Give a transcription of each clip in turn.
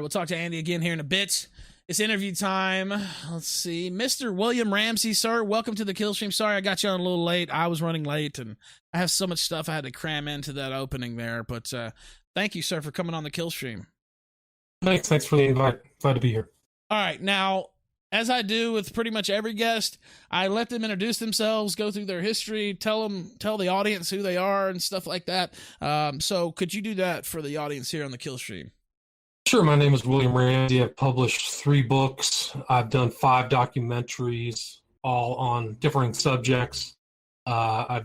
We'll talk to Andy again here in a bit. It's interview time. Let's see. Mr. William Ramsey, sir, welcome to the Killstream. Sorry I got you on a little late. I was running late, and I have so much stuff I had to cram into that opening there. But thank you, sir, for coming on the Killstream. Thanks for the invite. Glad to be here. All right. Now, as I do with pretty much every guest, I let them introduce themselves, go through their history, tell the audience who they are and stuff like that. So could you do that for the audience here on the Killstream? Sure. My name is William Ramsey. I've published 3 books. I've done 5 documentaries, all on differing subjects. The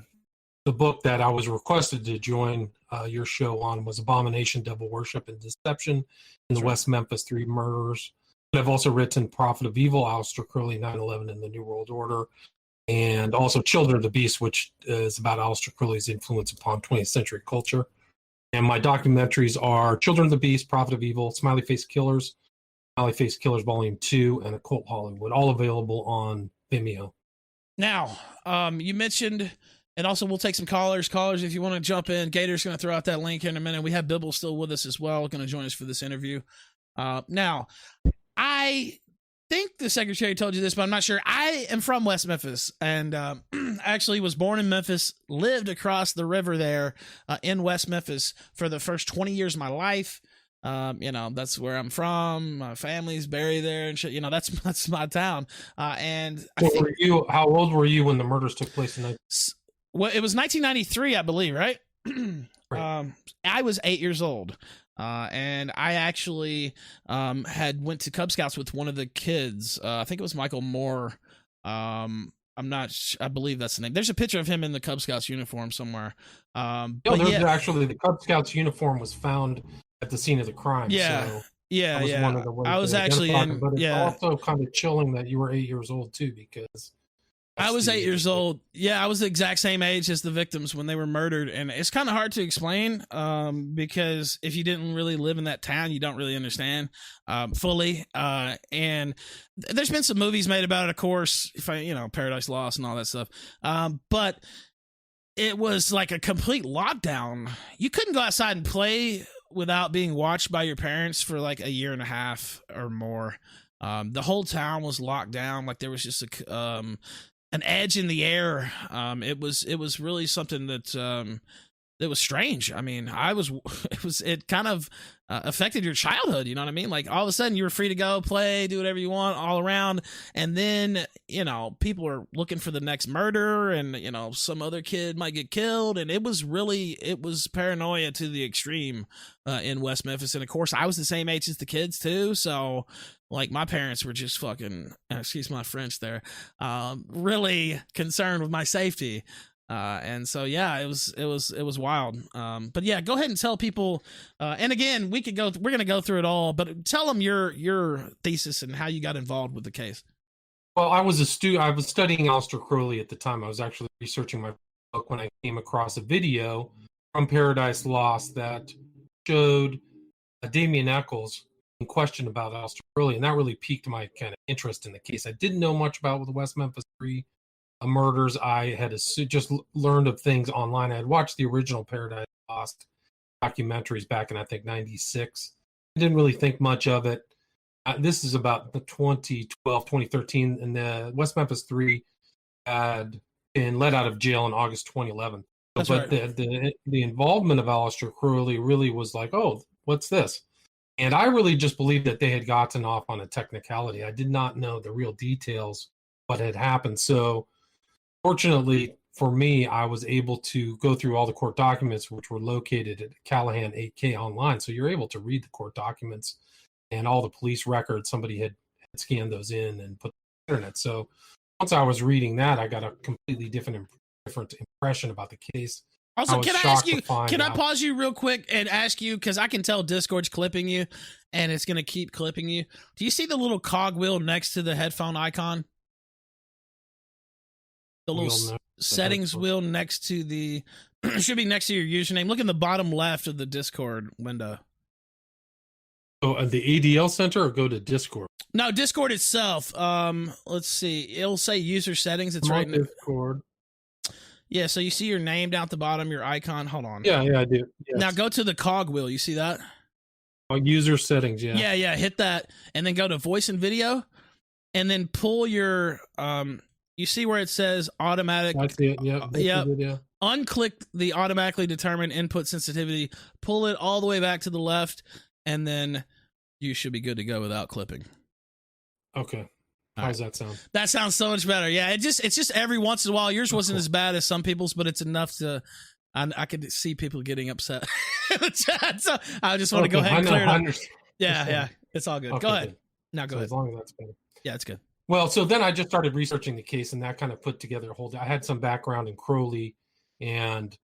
book that I was requested to join your show on was Abomination, Devil Worship, and Deception in the West Memphis 3 Murders. But I've also written Prophet of Evil, Aleister Crowley, 9/11, and the New World Order, and also Children of the Beast, which is about Aleister Crowley's influence upon 20th century culture. And my documentaries are Children of the Beast, Prophet of Evil, Smiley Face Killers, Smiley Face Killers Volume 2, and Occult Hollywood, all available on Vimeo. Now, you mentioned, and also we'll take some callers. Callers, if you want to jump in, Gator's going to throw out that link here in a minute. We have Bibble still with us as well, going to join us for this interview. Now, I think the secretary told you this, but I'm not sure. I am from West Memphis, and actually was born in Memphis, lived across the river there in West Memphis for the first 20 years of my life. That's where I'm from. My family's buried there and shit. That's my town. And how old were you when the murders took place? Well, it was 1993, I believe, right? Right. I was 8 years old. And I actually had went to Cub Scouts with one of the kids. I think it was Michael Moore. I believe that's the name. There's a picture of him in the Cub Scouts uniform somewhere. Actually, the Cub Scouts uniform was found at the scene of the crime. Yeah. So yeah. One of the ways I was actually in. But it's also kind of chilling that you were 8 years old too, because I was 8 years old. Yeah, I was the exact same age as the victims when they were murdered. And it's kind of hard to explain because if you didn't really live in that town, you don't really understand fully. And there's been some movies made about it, of course, Paradise Lost and all that stuff. But it was like a complete lockdown. You couldn't go outside and play without being watched by your parents for like a year and a half or more. The whole town was locked down. Like there was just an edge in the air. It was really something that was strange. I mean, it kind of affected your childhood. You know what I mean? Like all of a sudden you were free to go play, do whatever you want all around. And then, people are looking for the next murder and, some other kid might get killed. And it was paranoia to the extreme in West Memphis. And of course I was the same age as the kids too. So like my parents were just fucking, excuse my French there, really concerned with my safety. And so, yeah, it was wild. But yeah, go ahead and tell people, and again, we're going to go through it all, but tell them your thesis and how you got involved with the case. Well, I was studying Aleister Crowley at the time. I was actually researching my book when I came across a video from Paradise Lost that showed Damien Eccles in question about Aleister Crowley, and that really piqued my kind of interest in the case. I didn't know much about the West Memphis 3 murders. I had just learned of things online. I had watched the original Paradise Lost documentaries back in, I think, 96. I didn't really think much of it. This is about the 2012, 2013, and the West Memphis 3 had been let out of jail in August 2011. That's but right. the involvement of Aleister Crowley really was like, oh, what's this? And I really just believed that they had gotten off on a technicality. I did not know the real details, what had happened. So fortunately for me, I was able to go through all the court documents, which were located at Callahan 8K online. So you're able to read the court documents and all the police records. Somebody had scanned those in and put them on the internet. So once I was reading that, I got a completely different impression about the case. Also, can I ask you, can I pause you real quick and ask you, because I can tell Discord's clipping you and it's going to keep clipping you. Do you see the little cogwheel next to the headphone icon? The little settings wheel next to the, should be next to your username. Look in the bottom left of the Discord window. Oh, at the ADL Center, or go to Discord? No, Discord itself. Let's see. It'll say user settings. It's right in Discord. Yeah, so you see your name down at the bottom, your icon. Hold on. Yeah, I do. Yes. Now go to the cogwheel. You see that? Oh, user settings, yeah. Yeah, hit that, and then go to voice and video, and then pull your you see where it says automatic. I see it. Yep. Unclick the automatically determined input sensitivity, pull it all the way back to the left, and then you should be good to go without clipping. Okay. How does that sound? That sounds so much better. Yeah, it's just every once in a while. Yours wasn't as bad as some people's, but it's enough to. I could see people getting upset in the chat, so I just want to go ahead and clear it up. Yeah, it's all good. Okay, go ahead. Good. Now go ahead. As long as that's better. Yeah, it's good. Well, so then I just started researching the case, and that kind of put together a whole. I had some background in Crowley, and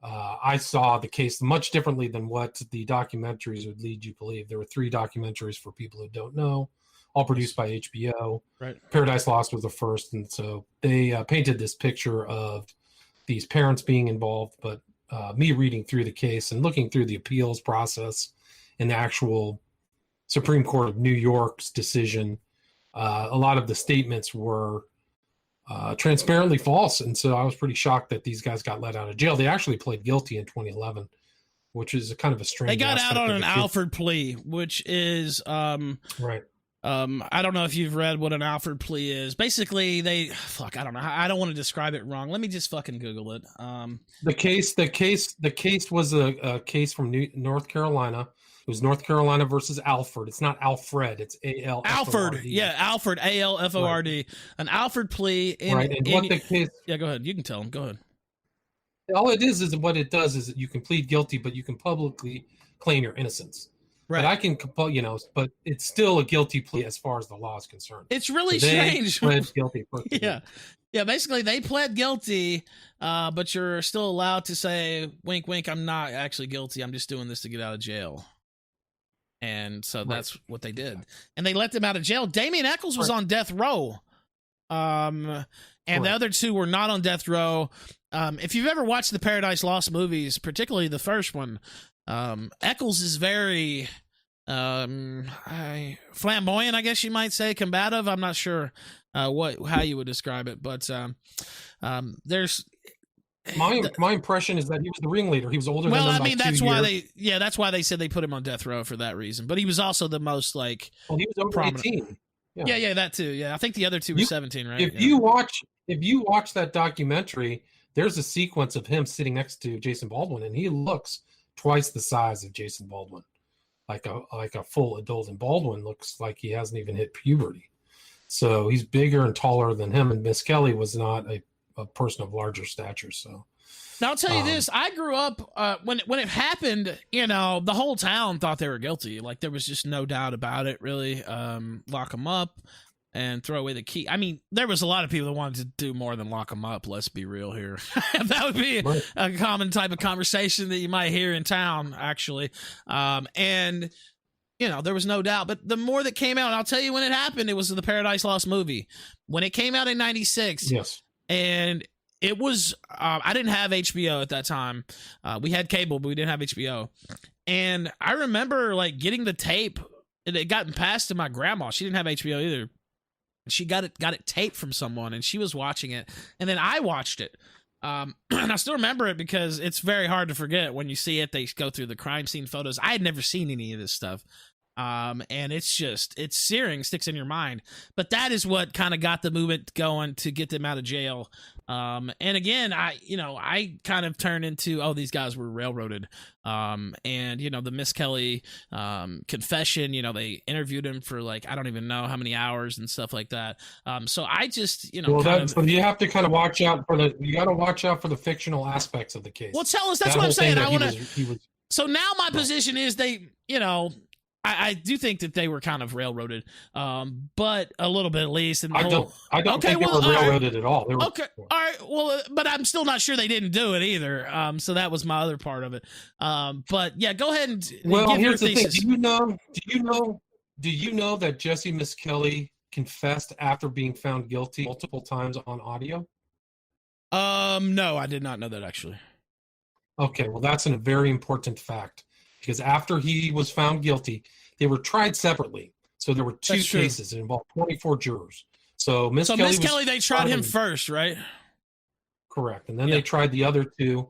I saw the case much differently than what the documentaries would lead you to believe. There were 3 documentaries for people who don't know, all produced by HBO. Right. Paradise Lost was the first, and so they painted this picture of these parents being involved, but me reading through the case and looking through the appeals process and the actual Supreme Court of New York's decision, a lot of the statements were transparently false. And so I was pretty shocked that these guys got let out of jail. They actually pled guilty in 2011, which is a kind of a strange. They got out on an Alford plea, which is right. I don't know if you've read what an Alford plea is. Basically, I don't know. I don't want to describe it wrong. Let me just fucking Google it. The case was a case from North Carolina. It was North Carolina versus Alford. It's not Alfred. It's A-L. Alford. Yeah, Alford. A-L-F-O-R-D. Right. An Alford plea. Right. And what the case? Yeah, go ahead. You can tell them. Go ahead. All it is what it does is that you can plead guilty, but you can publicly claim your innocence. Right. But I can, but it's still a guilty plea as far as the law is concerned. It's really strange. They pled guilty. Yeah. Basically, they pled guilty, but you're still allowed to say, "Wink, wink. I'm not actually guilty. I'm just doing this to get out of jail." And so that's what they did, and they let them out of jail. Damien Echols was on death row, and the other 2 were not on death row. If you've ever watched the Paradise Lost movies, particularly the first one. Echols is very flamboyant, I guess you might say, combative. I'm not sure how you would describe it, but there's my impression is that he was the ringleader. He was older than them by 2 years. That's why they said they put him on death row for that reason. But he was also the most he was over prominent. 18. Yeah, that too. Yeah, I think the other 2 were 17, right? If you watch that documentary, there's a sequence of him sitting next to Jason Baldwin, and he looks twice the size of Jason Baldwin, like a full adult, and Baldwin looks like he hasn't even hit puberty. So he's bigger and taller than him, and Miss Kelly was not a person of larger stature. So now I'll tell you this: I grew up when it happened. The whole town thought they were guilty. Like there was just no doubt about it. Really, lock them up and throw away the key. I mean, there was a lot of people that wanted to do more than lock them up. Let's be real here. That would be a common type of conversation that you might hear in town, actually. And, there was no doubt. But the more that came out, and I'll tell you when it happened, it was the Paradise Lost movie. When it came out in 96. Yes. And it was, I didn't have HBO at that time. We had cable, but we didn't have HBO. And I remember, getting the tape. It had gotten passed to my grandma. She didn't have HBO either. She got it taped from someone, and she was watching it, and then I watched it. And I still remember it because it's very hard to forget when you see it. They go through the crime scene photos. I had never seen any of this stuff. And it's searing, sticks in your mind. But that is what kind of got the movement going to get them out of jail. And again, I kind of turned into, these guys were railroaded. And, the Miss Kelly confession, they interviewed him for I don't even know how many hours and stuff like that. So I just, so you have to kind of watch out for the fictional aspects of the case. Well, tell us, that's what I'm saying. I want to, so now my position is I do think that they were kind of railroaded, but a little bit at least. And I don't think they were railroaded at all. Okay, all right. Well, but I'm still not sure they didn't do it either. So that was my other part of it. But yeah, go ahead and give your thesis. Thing. Do you know that Jesse Miss Kelly confessed after being found guilty multiple times on audio? No, I did not know that actually. Okay, well, that's a very important fact. Because after he was found guilty, they were tried separately. So there were 2 cases. It involved 24 jurors. So Miss Kelly, they tried him first, right? Correct. And then they tried the other 2.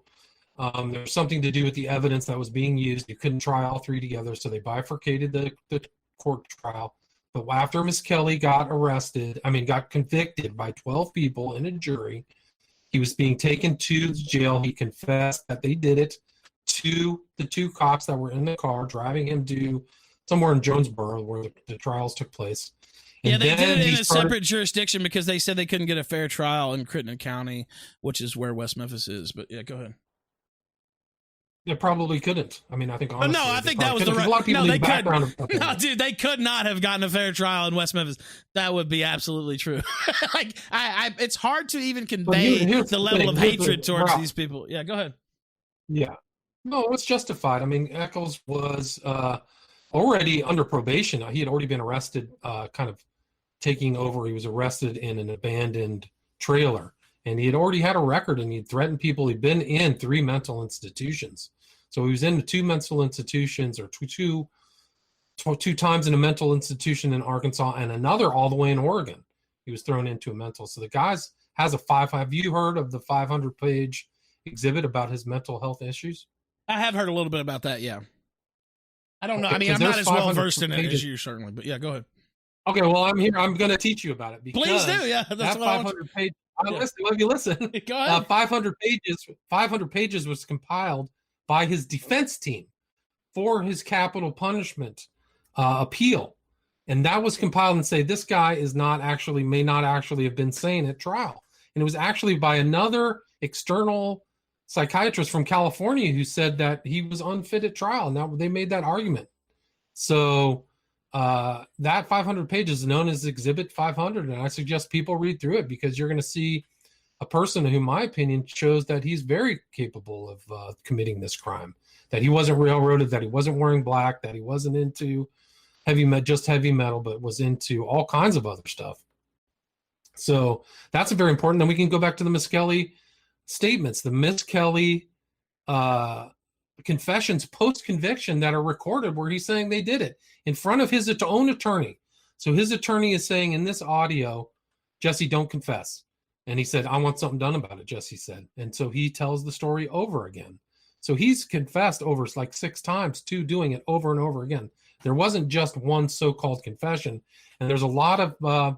There's something to do with the evidence that was being used. You couldn't try all three together, so they bifurcated the court trial. But after Miss Kelly got convicted by 12 people in a jury, he was being taken to the jail. He confessed that they did it to the two cops that were in the car driving him to somewhere in Jonesboro where the trials took place. And they did it in a separate jurisdiction because they said they couldn't get a fair trial in Crittenden County, which is where West Memphis is. But yeah, go ahead. They probably couldn't. I mean, I think honestly, I think that was the right. A lot of people no, need background. No, dude, they could not have gotten a fair trial in West Memphis. That would be absolutely true. Like, it's hard to even convey the level of hatred towards these people. Yeah, go ahead. Yeah, no, it's justified. I mean, Eccles was already under probation. He had already been arrested, kind of taking over. He was arrested in an abandoned trailer. And he had already had a record, and he'd threatened people. He'd been in 3 mental institutions. So he was in 2 mental institutions, or two times in a mental institution in Arkansas, and another all the way in Oregon. He was thrown into a mental. So the guy has have you heard of the 500-page exhibit about his mental health issues? I have heard a little bit about that, yeah. I don't know. I mean, I'm not as well versed in it as you, certainly. But yeah, go ahead. Okay, well, I'm here. I'm going to teach you about it. Because please do, yeah. That's that 500-page. Let me listen. Go ahead. 500 pages was compiled by his defense team for his capital punishment appeal, and that was compiled and say this guy may not actually have been sane at trial, and it was actually by another external psychiatrist from California who said that he was unfit at trial. Now they made that argument. So that 500 pages is known as Exhibit 500, and I suggest people read through it because you're going to see a person who, in my opinion, shows that he's very capable of committing this crime, that he wasn't railroaded, that he wasn't wearing black, that he wasn't into heavy metal, but was into all kinds of other stuff. So that's very important. Then we can go back to the Miss Kelly statements, the Miss Kelly confessions post-conviction that are recorded where he's saying they did it in front of his own attorney. So his attorney is saying in this audio, Jesse, don't confess. And he said, I want something done about it, Jesse said. And so he tells the story over again. So he's confessed over like 6 times to doing it over and over again. There wasn't just one so-called confession. And there's a lot of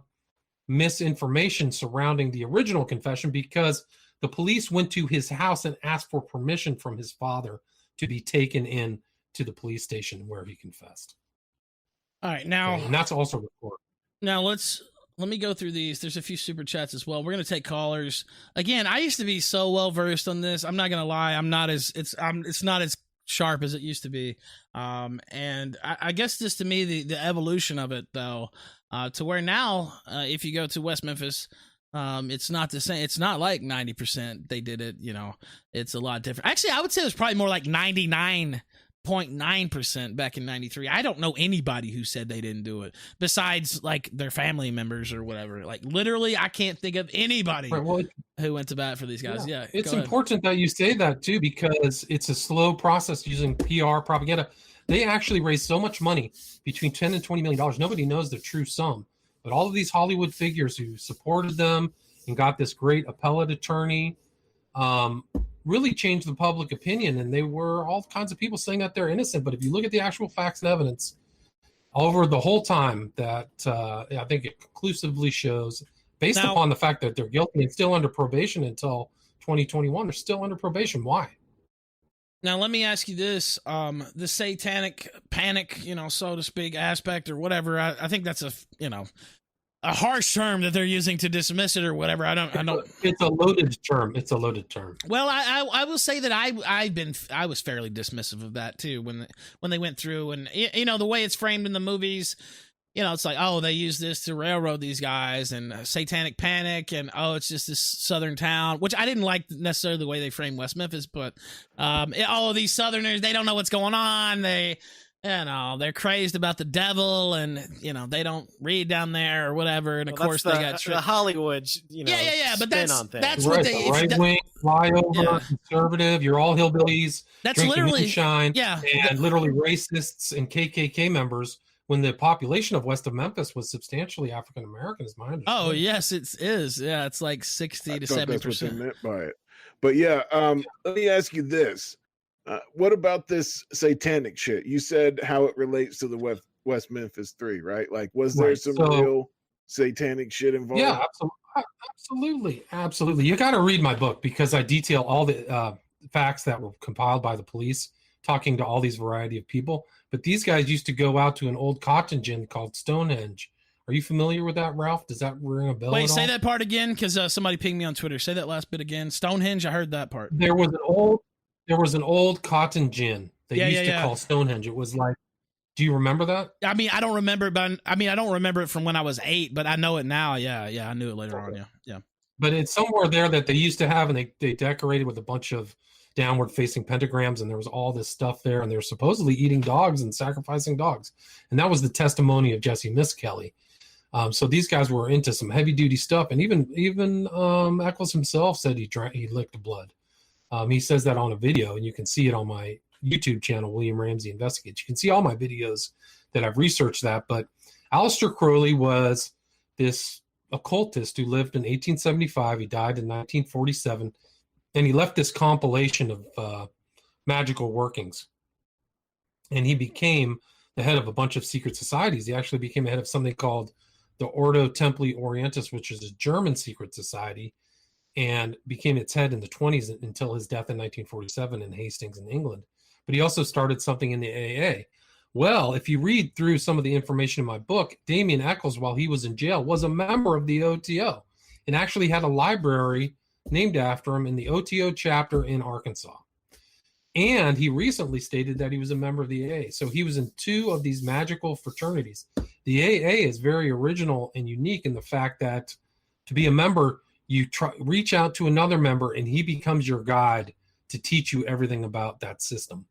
misinformation surrounding the original confession because the police went to his house and asked for permission from his father to be taken in to the police station where he confessed. All right, now, and that's also recorded. Now let me go through these. There's a few super chats as well. We're gonna take callers. Again, I used to be so well versed on this. I'm not gonna lie. It's not as sharp as it used to be. And I guess this to me the evolution of it though, to where now if you go to West Memphis. It's not the same. It's not like 90% they did it, it's a lot different. Actually, I would say it was probably more like 99.9% back in 93. I don't know anybody who said they didn't do it besides like their family members or whatever. Like literally, I can't think of anybody who went to bat for these guys. Yeah. It's important that you say that too, because it's a slow process using PR propaganda. They actually raised so much money, between $10 and $20 million. Nobody knows the true sum. But all of these Hollywood figures who supported them and got this great appellate attorney really changed the public opinion. And they were all kinds of people saying that they're innocent. But if you look at the actual facts and evidence over the whole time, that I think it conclusively shows, based upon the fact that they're guilty and still under probation until 2021, they're still under probation. Why? Now, let me ask you this. The satanic panic, so to speak, aspect or whatever, I think that's a harsh term that they're using to dismiss it or whatever. I don't. It's a loaded term. Well, I will say that I was fairly dismissive of that too when they went through, and the way it's framed in the movies. It's like, oh, they use this to railroad these guys and satanic panic. And, oh, it's just this southern town, which I didn't like necessarily the way they framed West Memphis. But, these southerners, they don't know what's going on. They're crazed about the devil and, they don't read down there or whatever. And, of course, they got the Hollywood, Yeah. But that's right, what they... Right wing, flyover, conservative, you're all hillbillies. That's drinking literally... moonshine, yeah. And literally racists and KKK members, when the population of west of Memphis was substantially African American, is my understanding. Oh, yes, it is. Yeah, it's like 60 to 70%. That's what they meant by it. But yeah, let me ask you this. What about this satanic shit? You said how it relates to the West Memphis 3, right? Like, was there some real satanic shit involved? Yeah, absolutely. You got to read my book because I detail all the facts that were compiled by the police, talking to all these variety of people. But these guys used to go out to an old cotton gin called Stonehenge. Are you familiar with that, Ralph? Does that ring a bell? Wait, say that part again, because somebody pinged me on Twitter. Say that last bit again. Stonehenge. I heard that part. There was an old cotton gin they used to call Stonehenge. It was like, do you remember that? I mean, I don't remember it, but I don't remember it from when I was 8, but I know it now. Yeah, I knew it later on. Yeah. But it's somewhere there that they used to have, and they decorated with a bunch of downward-facing pentagrams, and there was all this stuff there, and they were supposedly eating dogs and sacrificing dogs, and that was the testimony of Jesse Miskelly. So these guys were into some heavy-duty stuff, and even Eccles himself said he licked blood. He says that on a video, and you can see it on my YouTube channel, William Ramsey Investigates. You can see all my videos that I've researched that. But Aleister Crowley was this occultist who lived in 1875. He died in 1947, and he left this compilation of magical workings. And he became the head of a bunch of secret societies. He actually became the head of something called the Ordo Templi Orientis, which is a German secret society, and became its head in the 1920s until his death in 1947 in Hastings in England. But he also started something in the AA. Well, if you read through some of the information in my book, Damien Eccles, while he was in jail, was a member of the OTO and actually had a library named after him in the OTO chapter in Arkansas. And he recently stated that he was a member of the AA. So he was in 2 of these magical fraternities. The AA is very original and unique in the fact that to be a member, you reach out to another member and he becomes your guide to teach you everything about that system.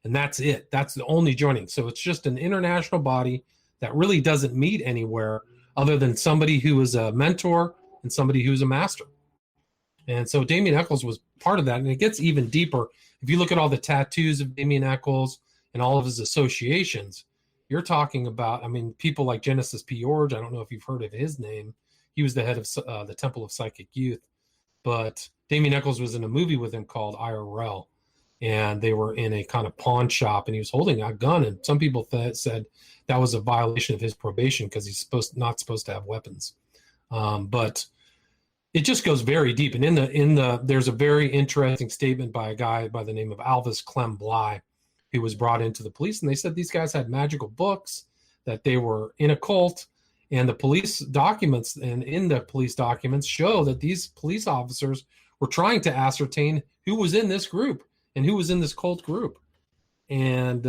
And that's it. That's the only joining. So it's just an international body that really doesn't meet anywhere other than somebody who is a mentor and somebody who's a master. And so Damien Eccles was part of that. And it gets even deeper. If you look at all the tattoos of Damien Eccles and all of his associations, you're talking about, people like Genesis P. Orge. I don't know if you've heard of his name. He was the head of the Temple of Psychic Youth. But Damien Eccles was in a movie with him called IRL. And they were in a kind of pawn shop, and he was holding a gun. And some people said that was a violation of his probation because he's not supposed to have weapons. But it just goes very deep. And there's a very interesting statement by a guy by the name of Alvis Clem Bly, who was brought into the police. And they said these guys had magical books, that they were in a cult. And the police documents, and in the police documents, show that these police officers were trying to ascertain who was in this group and who was in this cult group. And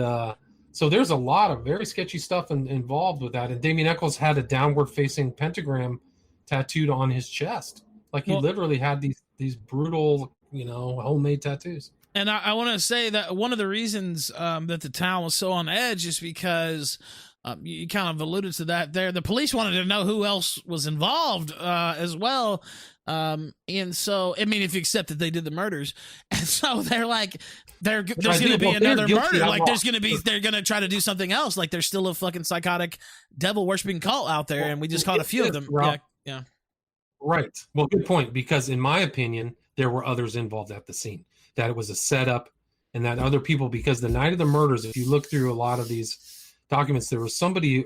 so there's a lot of very sketchy stuff involved with that. And Damien Eccles had a downward-facing pentagram tattooed on his chest. Like he literally had these brutal, homemade tattoos. And I want to say that one of the reasons that the town was so on edge is because you kind of alluded to that there. The police wanted to know who else was involved as well. And so, if you accept that they did the murders, and so they're like, there's going to be another murder. Like they're going to try to do something else. Like there's still a fucking psychotic devil worshiping cult out there. And we just caught a few of them. Yeah. Right. Well, good point. Because in my opinion, there were others involved at the scene, that it was a setup, and that other people, because the night of the murders, if you look through a lot of these documents, there was somebody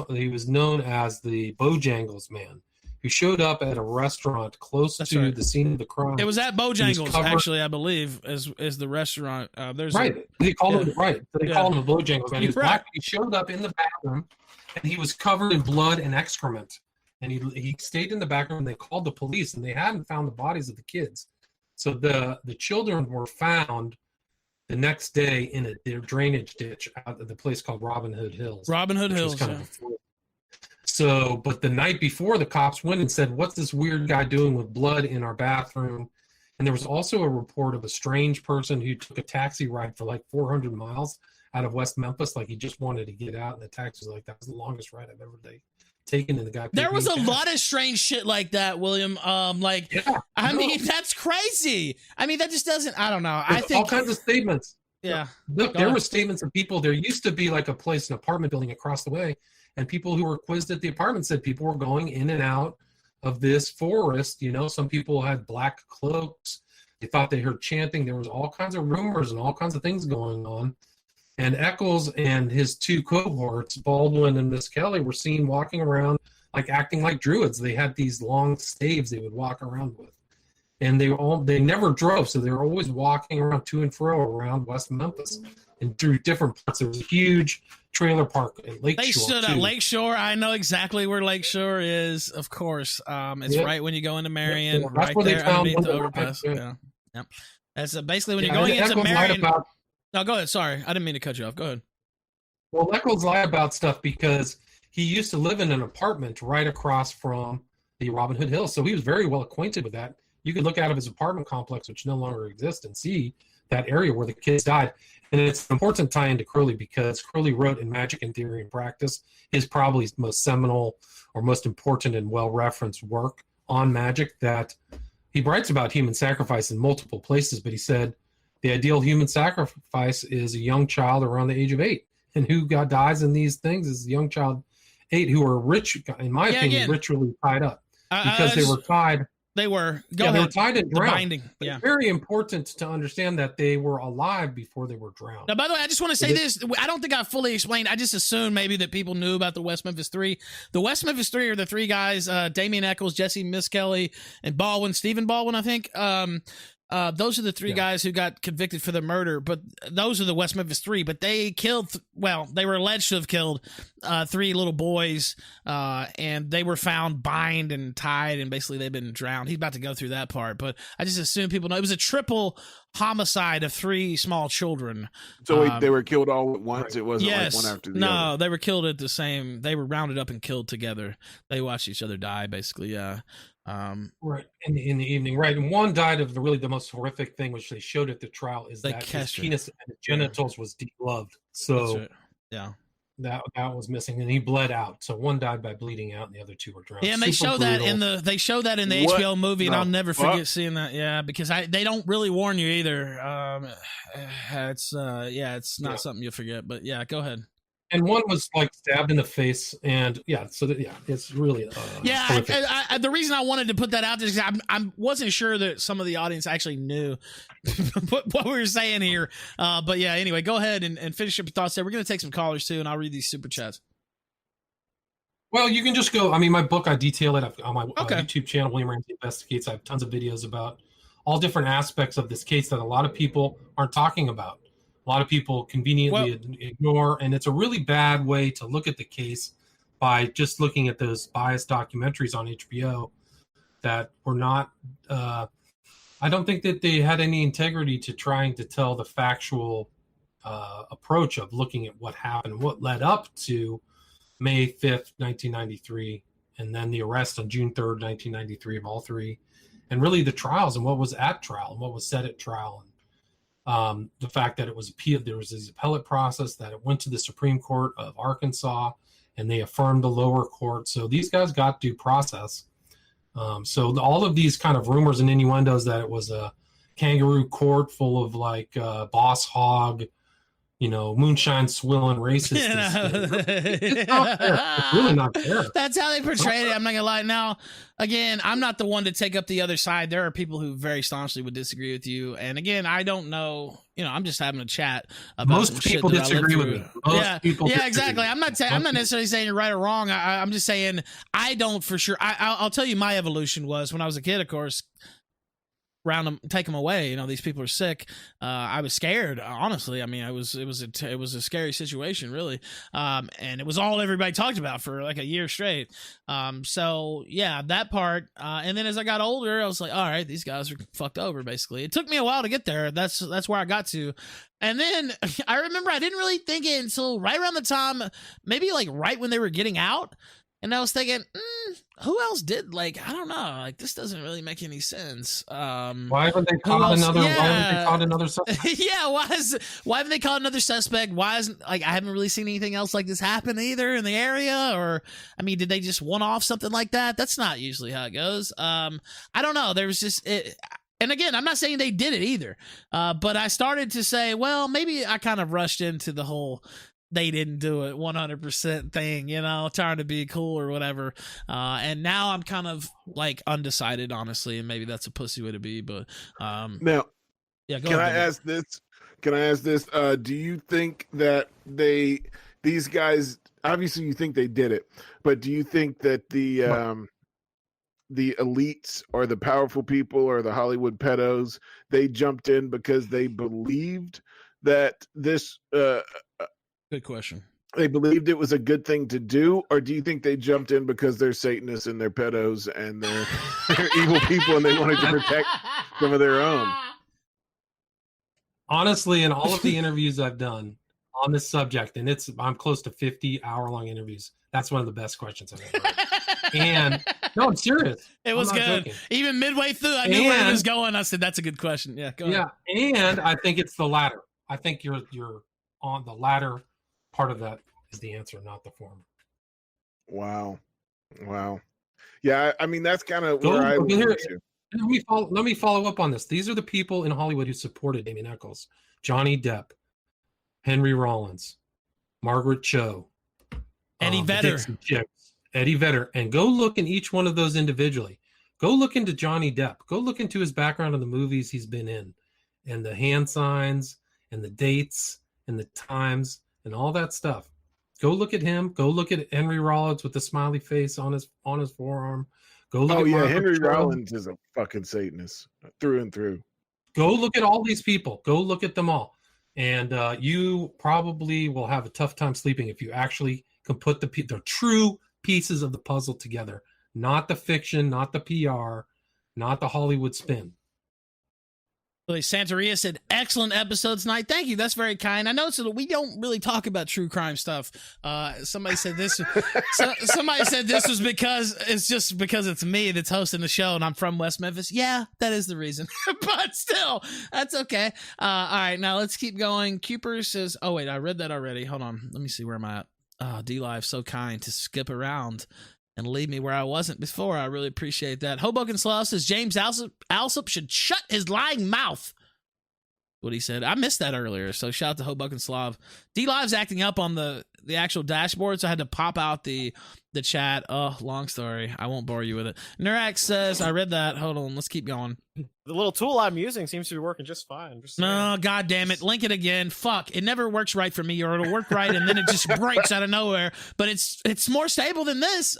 he was known as the Bojangles man, who showed up at a restaurant close to the scene of the crime. It was at Bojangles, actually, I believe, as the restaurant. They called him They called him the Bojangles man. He was black. He showed up in the bathroom, and he was covered in blood and excrement. And he stayed in the background. And they called the police, and they hadn't found the bodies of the kids. So the children were found the next day in a drainage ditch out of the place called Robin Hood Hills. So, but the night before, the cops went and said, "What's this weird guy doing with blood in our bathroom?" And there was also a report of a strange person who took a taxi ride for like 400 miles out of West Memphis. Like he just wanted to get out, and the taxi was like, "That was the longest ride I've ever taken." And the guy, there was a lot of strange shit like that, William. That's crazy. That just doesn't, I don't know. I think all kinds of statements. Yeah. Look, there were statements of people. There used to be like an apartment building across the way, and people who were quizzed at the apartment said people were going in and out of this forest. Some people had black cloaks. They thought they heard chanting. There was all kinds of rumors and all kinds of things going on. And Eccles and his two cohorts, Baldwin and Miss Kelly, were seen walking around, like acting like druids. They had these long staves they would walk around with. And they never drove, so they were always walking around to and fro around West Memphis and through different parts. There was a huge trailer park at Lakeshore. They stood at Lakeshore. I know exactly where Lakeshore is, of course. It's right when you go into Marion, right there underneath the overpass. Yeah. That's basically when you're going into Marion. No, go ahead. Sorry, I didn't mean to cut you off. Go ahead. Well, Eccles lied about stuff because he used to live in an apartment right across from the Robin Hood Hills, so he was very well acquainted with that. You could look out of his apartment complex, which no longer exists, and see that area where the kids died. And it's an important tie-in to Crowley because Crowley wrote in Magic and Theory and Practice his probably most seminal or most important and well-referenced work on magic, that he writes about human sacrifice in multiple places, but he said the ideal human sacrifice is a young child around the age of 8. And who dies in these things is a young child 8 who are rich, in my opinion, ritually tied up. Because they were tied. They were. They were tied and drowned. Binding. Yeah. It's very important to understand that they were alive before they were drowned. Now, by the way, I just want to say this. I don't think I fully explained. I just assumed maybe that people knew about the West Memphis Three. The West Memphis Three are the three guys, Damian Eccles, Jesse Miss Kelly, and Baldwin, Stephen Baldwin, I think. Those are the three guys who got convicted for the murder, but those are the West Memphis Three. But they killed, they were alleged to have killed 3 little boys, and they were found bind and tied, and basically they've been drowned. He's about to go through that part, but I just assume people know it was a triple homicide of 3 small children. So they were killed all at once. It wasn't like one after the other. No, they were killed at the same. They were rounded up and killed together. They watched each other die, basically. Yeah. Right in the evening, right, and one died of the most horrific thing, which they showed at the trial, is that his penis and his genitals was degloved. So that was missing, and he bled out. So one died by bleeding out, and the other 2 were drowned. Yeah, and they show that in the HBO movie, and I'll never forget seeing that. Yeah, because they don't really warn you either. It's not something you'll forget. But yeah, go ahead. And one was like stabbed in the face, and it's really the reason I wanted to put that out there is I wasn't sure that some of the audience actually knew what we were saying here. But yeah, anyway, go ahead and finish up your thoughts there. We're going to take some callers too, and I'll read these super chats. Well, you can just go. I mean, my book, I detail it on my YouTube channel, William Ramsey Investigates. I have tons of videos about all different aspects of this case that a lot of people aren't talking about. A lot of people conveniently ignore, and it's a really bad way to look at the case by just looking at those biased documentaries on HBO that were not I don't think that they had any integrity to trying to tell the factual approach of looking at what happened, what led up to May 5th, 1993, and then the arrest on June 3rd, 1993 of all 3, and really the trials and what was at trial and what was said at trial. The fact that it was appealed, there was this appellate process, that it went to the Supreme Court of Arkansas, and they affirmed the lower court. So these guys got due process. So all of these kind of rumors and innuendos that it was a kangaroo court full of like boss hog, moonshine swilling racists. It's not fair. It's really not fair. That's how they portrayed it. I'm not gonna lie. Now, again, I'm not the one to take up the other side. There are people who very staunchly would disagree with you. And again, I don't know. I'm just having a chat about most people disagree with me. Yeah, exactly. I'm not necessarily saying you're right or wrong. I'm just saying I don't for sure. I'll tell you my evolution was when I was a kid, of course. Round them, take them away. These people are sick. I was scared, honestly. I mean, it was a scary situation, really. And it was all everybody talked about for like a year straight. So yeah, that part. And then as I got older, I was like, all right, these guys are fucked over. Basically, it took me a while to get there. That's where I got to. And then I remember I didn't really think it until right around the time, maybe like right when they were getting out. And I was thinking, who else did? I don't know. This doesn't really make any sense. Why haven't they caught another? Yeah. Why haven't they caught another suspect? Yeah. Why haven't they caught another suspect? Why isn't I haven't really seen anything else like this happen either in the area? Or did they just one off something like that? That's not usually how it goes. I don't know. There was just it. And again, I'm not saying they did it either. But I started to say, well, maybe I kind of rushed into the whole they didn't do it 100% thing, trying to be cool or whatever. And now I'm kind of like undecided, honestly, and maybe that's a pussy way to be, but now, yeah. Can I ask this? Do you think that these guys? Obviously, you think they did it, but do you think that the elites or the powerful people or the Hollywood pedos, they jumped in because they believed that this? Good question. They believed it was a good thing to do, or do you think they jumped in because they're Satanists and they're pedos and they're evil people and they wanted to protect some of their own? Honestly, in all of the interviews I've done on this subject, and I'm close to 50 hour-long interviews, that's one of the best questions I've ever heard. And no, I'm serious. It was good. Joking. Even midway through, I knew where it was going. I said, that's a good question. Yeah, go ahead. And I think it's the latter. I think you're on the latter part of that is the answer, not the former. Wow. Yeah, I mean, that's kind of where I lean to. Let me follow up on this. These are the people in Hollywood who supported Damien Eccles, Johnny Depp, Henry Rollins, Margaret Cho, Eddie Vedder. Eddie Vedder. And go look in each one of those individually. Go look into Johnny Depp. Go look into his background in the movies he's been in, and the hand signs and the dates and the times and all that stuff. Go look at him. Go look at Henry Rollins with the smiley face on his forearm. Go look at Henry Rollins is a fucking Satanist through and through. Go look at all these people. Go look at them all. And you probably will have a tough time sleeping if you actually can put the true pieces of the puzzle together. Not the fiction, not the PR, not the Hollywood spin. Santeria said, excellent episode tonight. Thank you. That's very kind. I know we don't really talk about true crime stuff. Somebody said this. Somebody said this was because it's me that's hosting the show and I'm from West Memphis. Yeah, that is the reason. But still, that's okay. All right, now let's keep going. Cooper says, oh, wait, I read that already. Hold on. Let me see where I'm at. D-Live, so kind to skip around and leave me where I wasn't before. I really appreciate that. Hoboken Slav says James Alsop should shut his lying mouth. What he said. I missed that earlier, so shout out to Hoboken Slav. D-Live's acting up on the actual dashboard, so I had to pop out the chat. Oh, long story. I won't bore you with it. Nurax says, I read that. Hold on, let's keep going. The little tool I'm using seems to be working just fine. No, god damn it. Link it again. Fuck. It never works right for me, or it'll work right and then it just breaks out of nowhere. But it's more stable than this.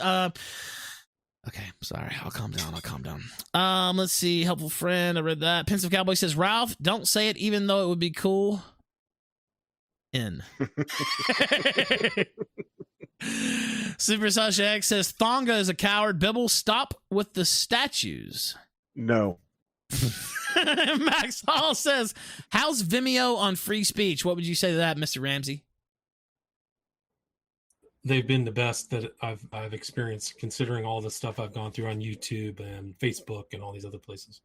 Okay, sorry. I'll calm down. Let's see. Helpful friend. I read that. Pensive Cowboy says, Ralph, don't say it even though it would be cool. N. Super Sasha X says, Thonga is a coward. Bibble, stop with the statues. No. Max Hall says, how's Vimeo on free speech? What would you say to that, Mr. Ramsey? They've been the best that I've experienced, considering all the stuff I've gone through on YouTube and Facebook and all these other places.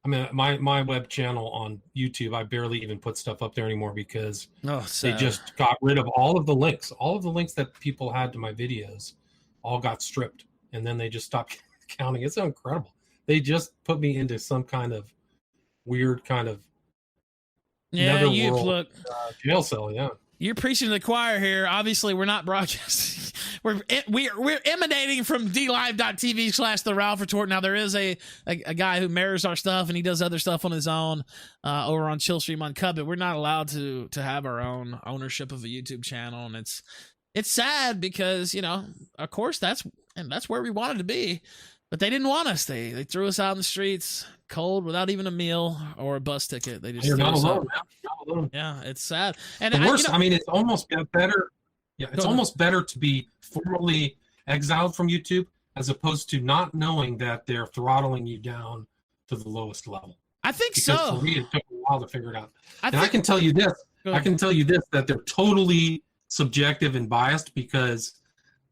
I mean, my web channel on YouTube, I barely even put stuff up there anymore because they just got rid of all of the links. All of the links that people had to my videos all got stripped, and then they just stopped counting. It's incredible. They just put me into some kind of weird kind of netherworld jail cell. Yeah. You're preaching to the choir here. Obviously, we're not broadcasting. We're emanating from DLive.tv/The Ralph Retort. Now, there is a guy who mirrors our stuff, and he does other stuff on his own over on Killstream Uncut, but we're not allowed to have our own ownership of a YouTube channel, and it's sad because, of course, that's where we wanted to be, but they didn't want us. They threw us out in the streets cold without even a meal or a bus ticket. They just You're not alone, man. Yeah, it's sad. And the worst, I mean, it's almost better. Yeah, it's almost better to be formally exiled from YouTube as opposed to not knowing that they're throttling you down to the lowest level. I think because so. For me, it took a while to figure it out. I can tell you this. That they're totally subjective and biased because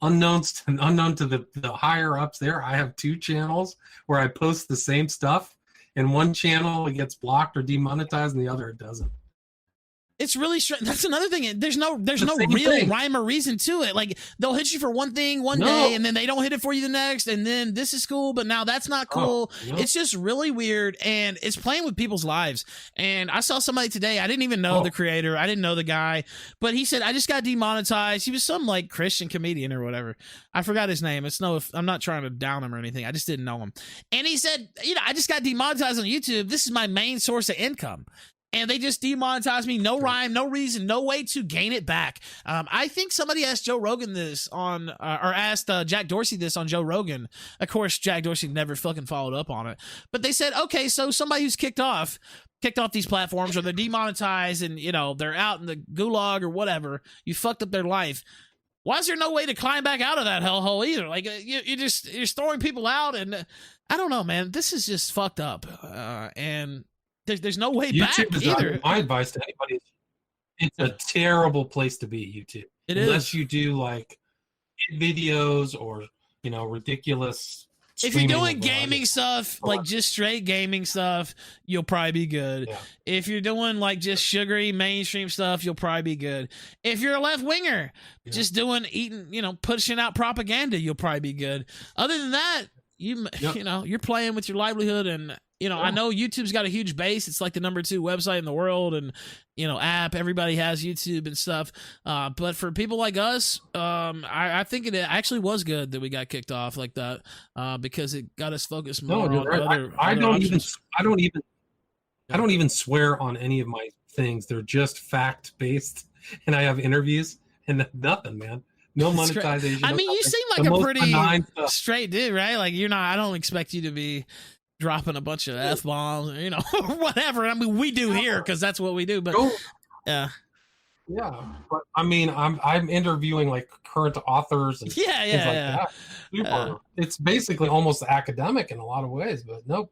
unknown to the higher ups there, I have two channels where I post the same stuff. And one channel it gets blocked or demonetized, and the other it doesn't. It's really strange. That's another thing. There's no real rhyme or reason to it. Like they'll hit you for one thing one day, and then they don't hit it for you the next, and then this is cool, but now that's not cool. It's just really weird, and it's playing with people's lives. And I saw somebody today. I didn't even know the creator. I didn't know the guy, but he said I just got demonetized. He was some like Christian comedian or whatever. I forgot his name. I'm not trying to down him or anything. I just didn't know him. And he said, I just got demonetized on YouTube. This is my main source of income. And they just demonetized me. No rhyme, no reason, no way to gain it back. I think somebody asked Joe Rogan this or asked Jack Dorsey this on Joe Rogan. Of course, Jack Dorsey never fucking followed up on it. But they said, okay, so somebody who's kicked off these platforms, or they're demonetized and, they're out in the gulag or whatever, you fucked up their life. Why is there no way to climb back out of that hellhole either? Like, you're throwing people out, and I don't know, man. This is just fucked up. And there's no way back either. My advice to anybody is it's a terrible place to be, YouTube. Unless you do like videos or, ridiculous. If you're doing gaming stuff, like just straight gaming stuff, you'll probably be good. Yeah. If you're doing like just sugary mainstream stuff, you'll probably be good. If you're a left winger, just pushing out propaganda, you'll probably be good. Other than that, you're playing with your livelihood, and I know YouTube's got a huge base. It's like the number 2 website in the world, and app. Everybody has YouTube and stuff. But for people like us, I think it actually was good that we got kicked off like that, because it got us focused more on other. I don't even swear on any of my things. They're just fact based, and I have interviews and nothing, man. No monetization. I mean, you seem like a pretty straight dude, right? Like you're not. I don't expect you to be dropping a bunch of F-bombs, or whatever. I mean, we do here because that's what we do. But yeah. But I mean, I'm interviewing like current authors and things like that. It's basically almost academic in a lot of ways, but nope,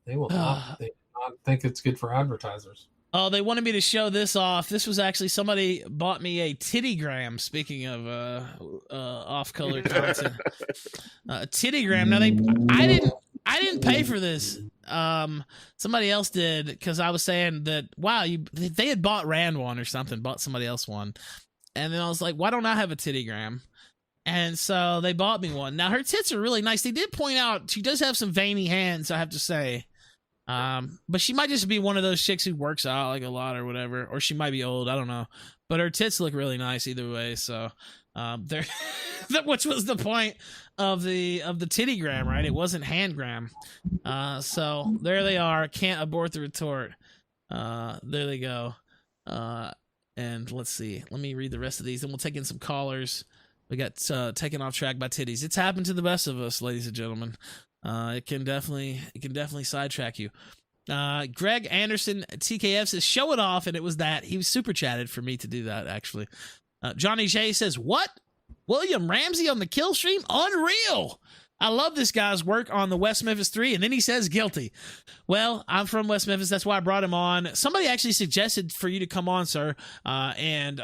they will not. They do not think it's good for advertisers. Oh, they wanted me to show this off. This was actually somebody bought me a tittygram. Speaking of off-color content, tittygram. Now I didn't pay for this. Somebody else did, because I was saying that they had bought Rand one or something, bought somebody else one, and then I was like, why don't I have a tittygram? And so they bought me one. Now her tits are really nice. They did point out she does have some veiny hands, I have to say. But she might just be one of those chicks who works out like a lot or whatever, or she might be old. I don't know, but her tits look really nice either way. So, which was the point of the tittygram, right? It wasn't handgram. So there they are. Can't abort the retort. There they go. And let's see. Let me read the rest of these, and we'll take in some callers. We got taken off track by titties. It's happened to the best of us, ladies and gentlemen. It can definitely sidetrack you. Greg Anderson TKF says show it off, and it was that. He was super chatted for me to do that, actually. Johnny J says, what? William Ramsey on the Killstream? Unreal. I love this guy's work on the West Memphis 3, and then he says guilty. Well, I'm from West Memphis. That's why I brought him on. Somebody actually suggested for you to come on, sir. We had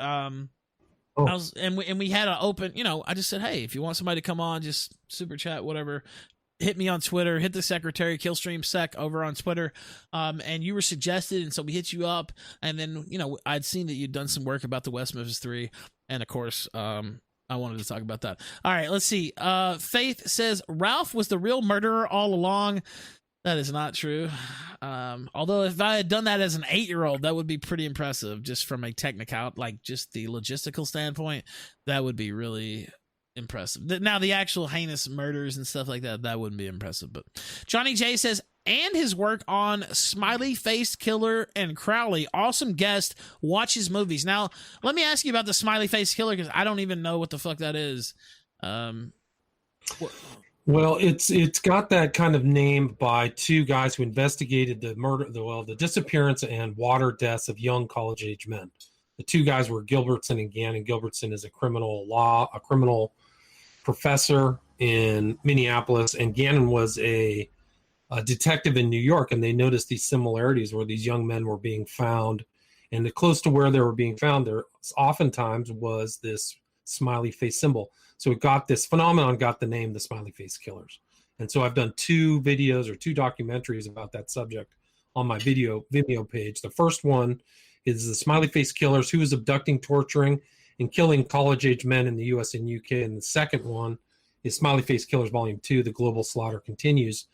an open, I just said, hey, if you want somebody to come on, just super chat, whatever. Hit me on Twitter, hit the secretary, Killstream Sec over on Twitter. And you were suggested, and so we hit you up. And then, I'd seen that you'd done some work about the West Memphis 3. And of course, I wanted to talk about that. All right, let's see. Faith says, Ralph was the real murderer all along. That is not true. Although if I had done that as an 8-year-old, that would be pretty impressive, just from a technical, like just the logistical standpoint. That would be really impressive. Now the actual heinous murders and stuff like that wouldn't be impressive. But Johnny J says, and his work on Smiley Face Killer and Crowley, awesome guest, watch his movies. Now let me ask you about the Smiley Face Killer, because I don't even know what the fuck that is. Well, it's got that kind of name by 2 guys who investigated the disappearance and water deaths of young college-age men. The 2 guys were Gilbertson and Gannon. Gilbertson is a criminal professor in Minneapolis, and Gannon was a detective in New York, and they noticed these similarities where these young men were being found, and close to where they were being found, there oftentimes was this smiley face symbol. So this phenomenon got the name the Smiley Face Killers. And so I've done 2 videos or 2 documentaries about that subject on my Vimeo page. The first one is the Smiley Face Killers, Who is Abducting, Torturing, and Killing College-Age Men in the U.S. and U.K. And the second one is Smiley Face Killers Volume 2, The Global Slaughter Continues.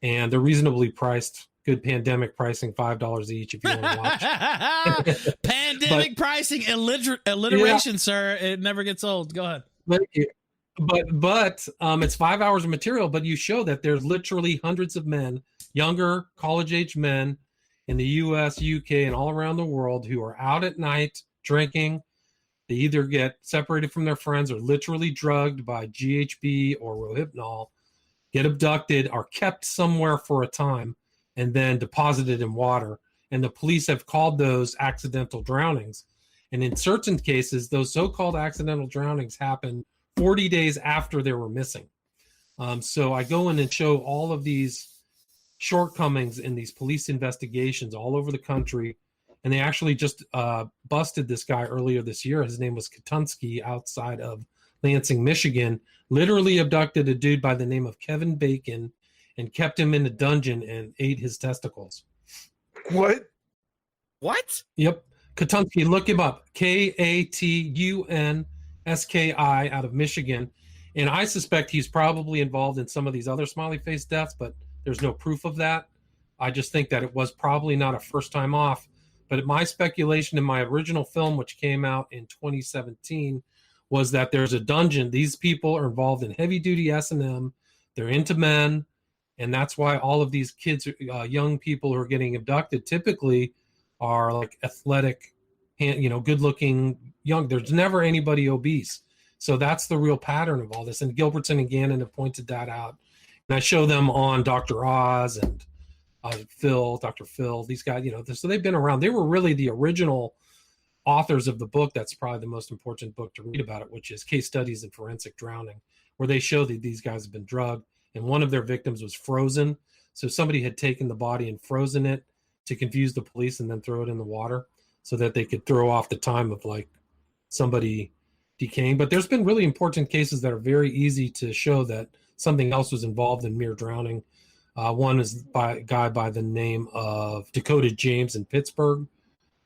And they're reasonably priced, good pandemic pricing, $5 each if you want to watch. Pandemic pricing, alliteration, sir. It never gets old. Go ahead. But it's 5 hours of material, but you show that there's literally hundreds of men, younger college-age men in the U.S., U.K., and all around the world who are out at night drinking. They either get separated from their friends or literally drugged by GHB or Rohypnol, get abducted, are kept somewhere for a time, and then deposited in water. And the police have called those accidental drownings. And in certain cases, those so-called accidental drownings happen 40 days after they were missing. So I go in and show all of these shortcomings in these police investigations all over the country. And they actually just busted this guy earlier this year. His name was Katunsky, outside of Lansing, Michigan. Literally abducted a dude by the name of Kevin Bacon and kept him in a dungeon and ate his testicles. What? Yep. Katunsky, look him up. Katunski out of Michigan. And I suspect he's probably involved in some of these other smiley face deaths, but there's no proof of that. I just think that it was probably not a first time off. But my speculation in my original film, which came out in 2017, was that there's a dungeon. These people are involved in heavy duty S&M. They're into men. And that's why all of these kids, young people who are getting abducted, typically are like athletic, good looking, young. There's never anybody obese. So that's the real pattern of all this. And Gilbertson and Gannon have pointed that out. And I show them on Dr. Oz and Dr. Phil, these guys, so they've been around. They were really the original authors of the book. That's probably the most important book to read about it, which is Case Studies in Forensic Drowning, where they show that these guys have been drugged. And one of their victims was frozen. So somebody had taken the body and frozen it to confuse the police and then throw it in the water so that they could throw off the time of like somebody decaying. But there's been really important cases that are very easy to show that something else was involved in mere drowning. One is by a guy by the name of Dakota James in Pittsburgh.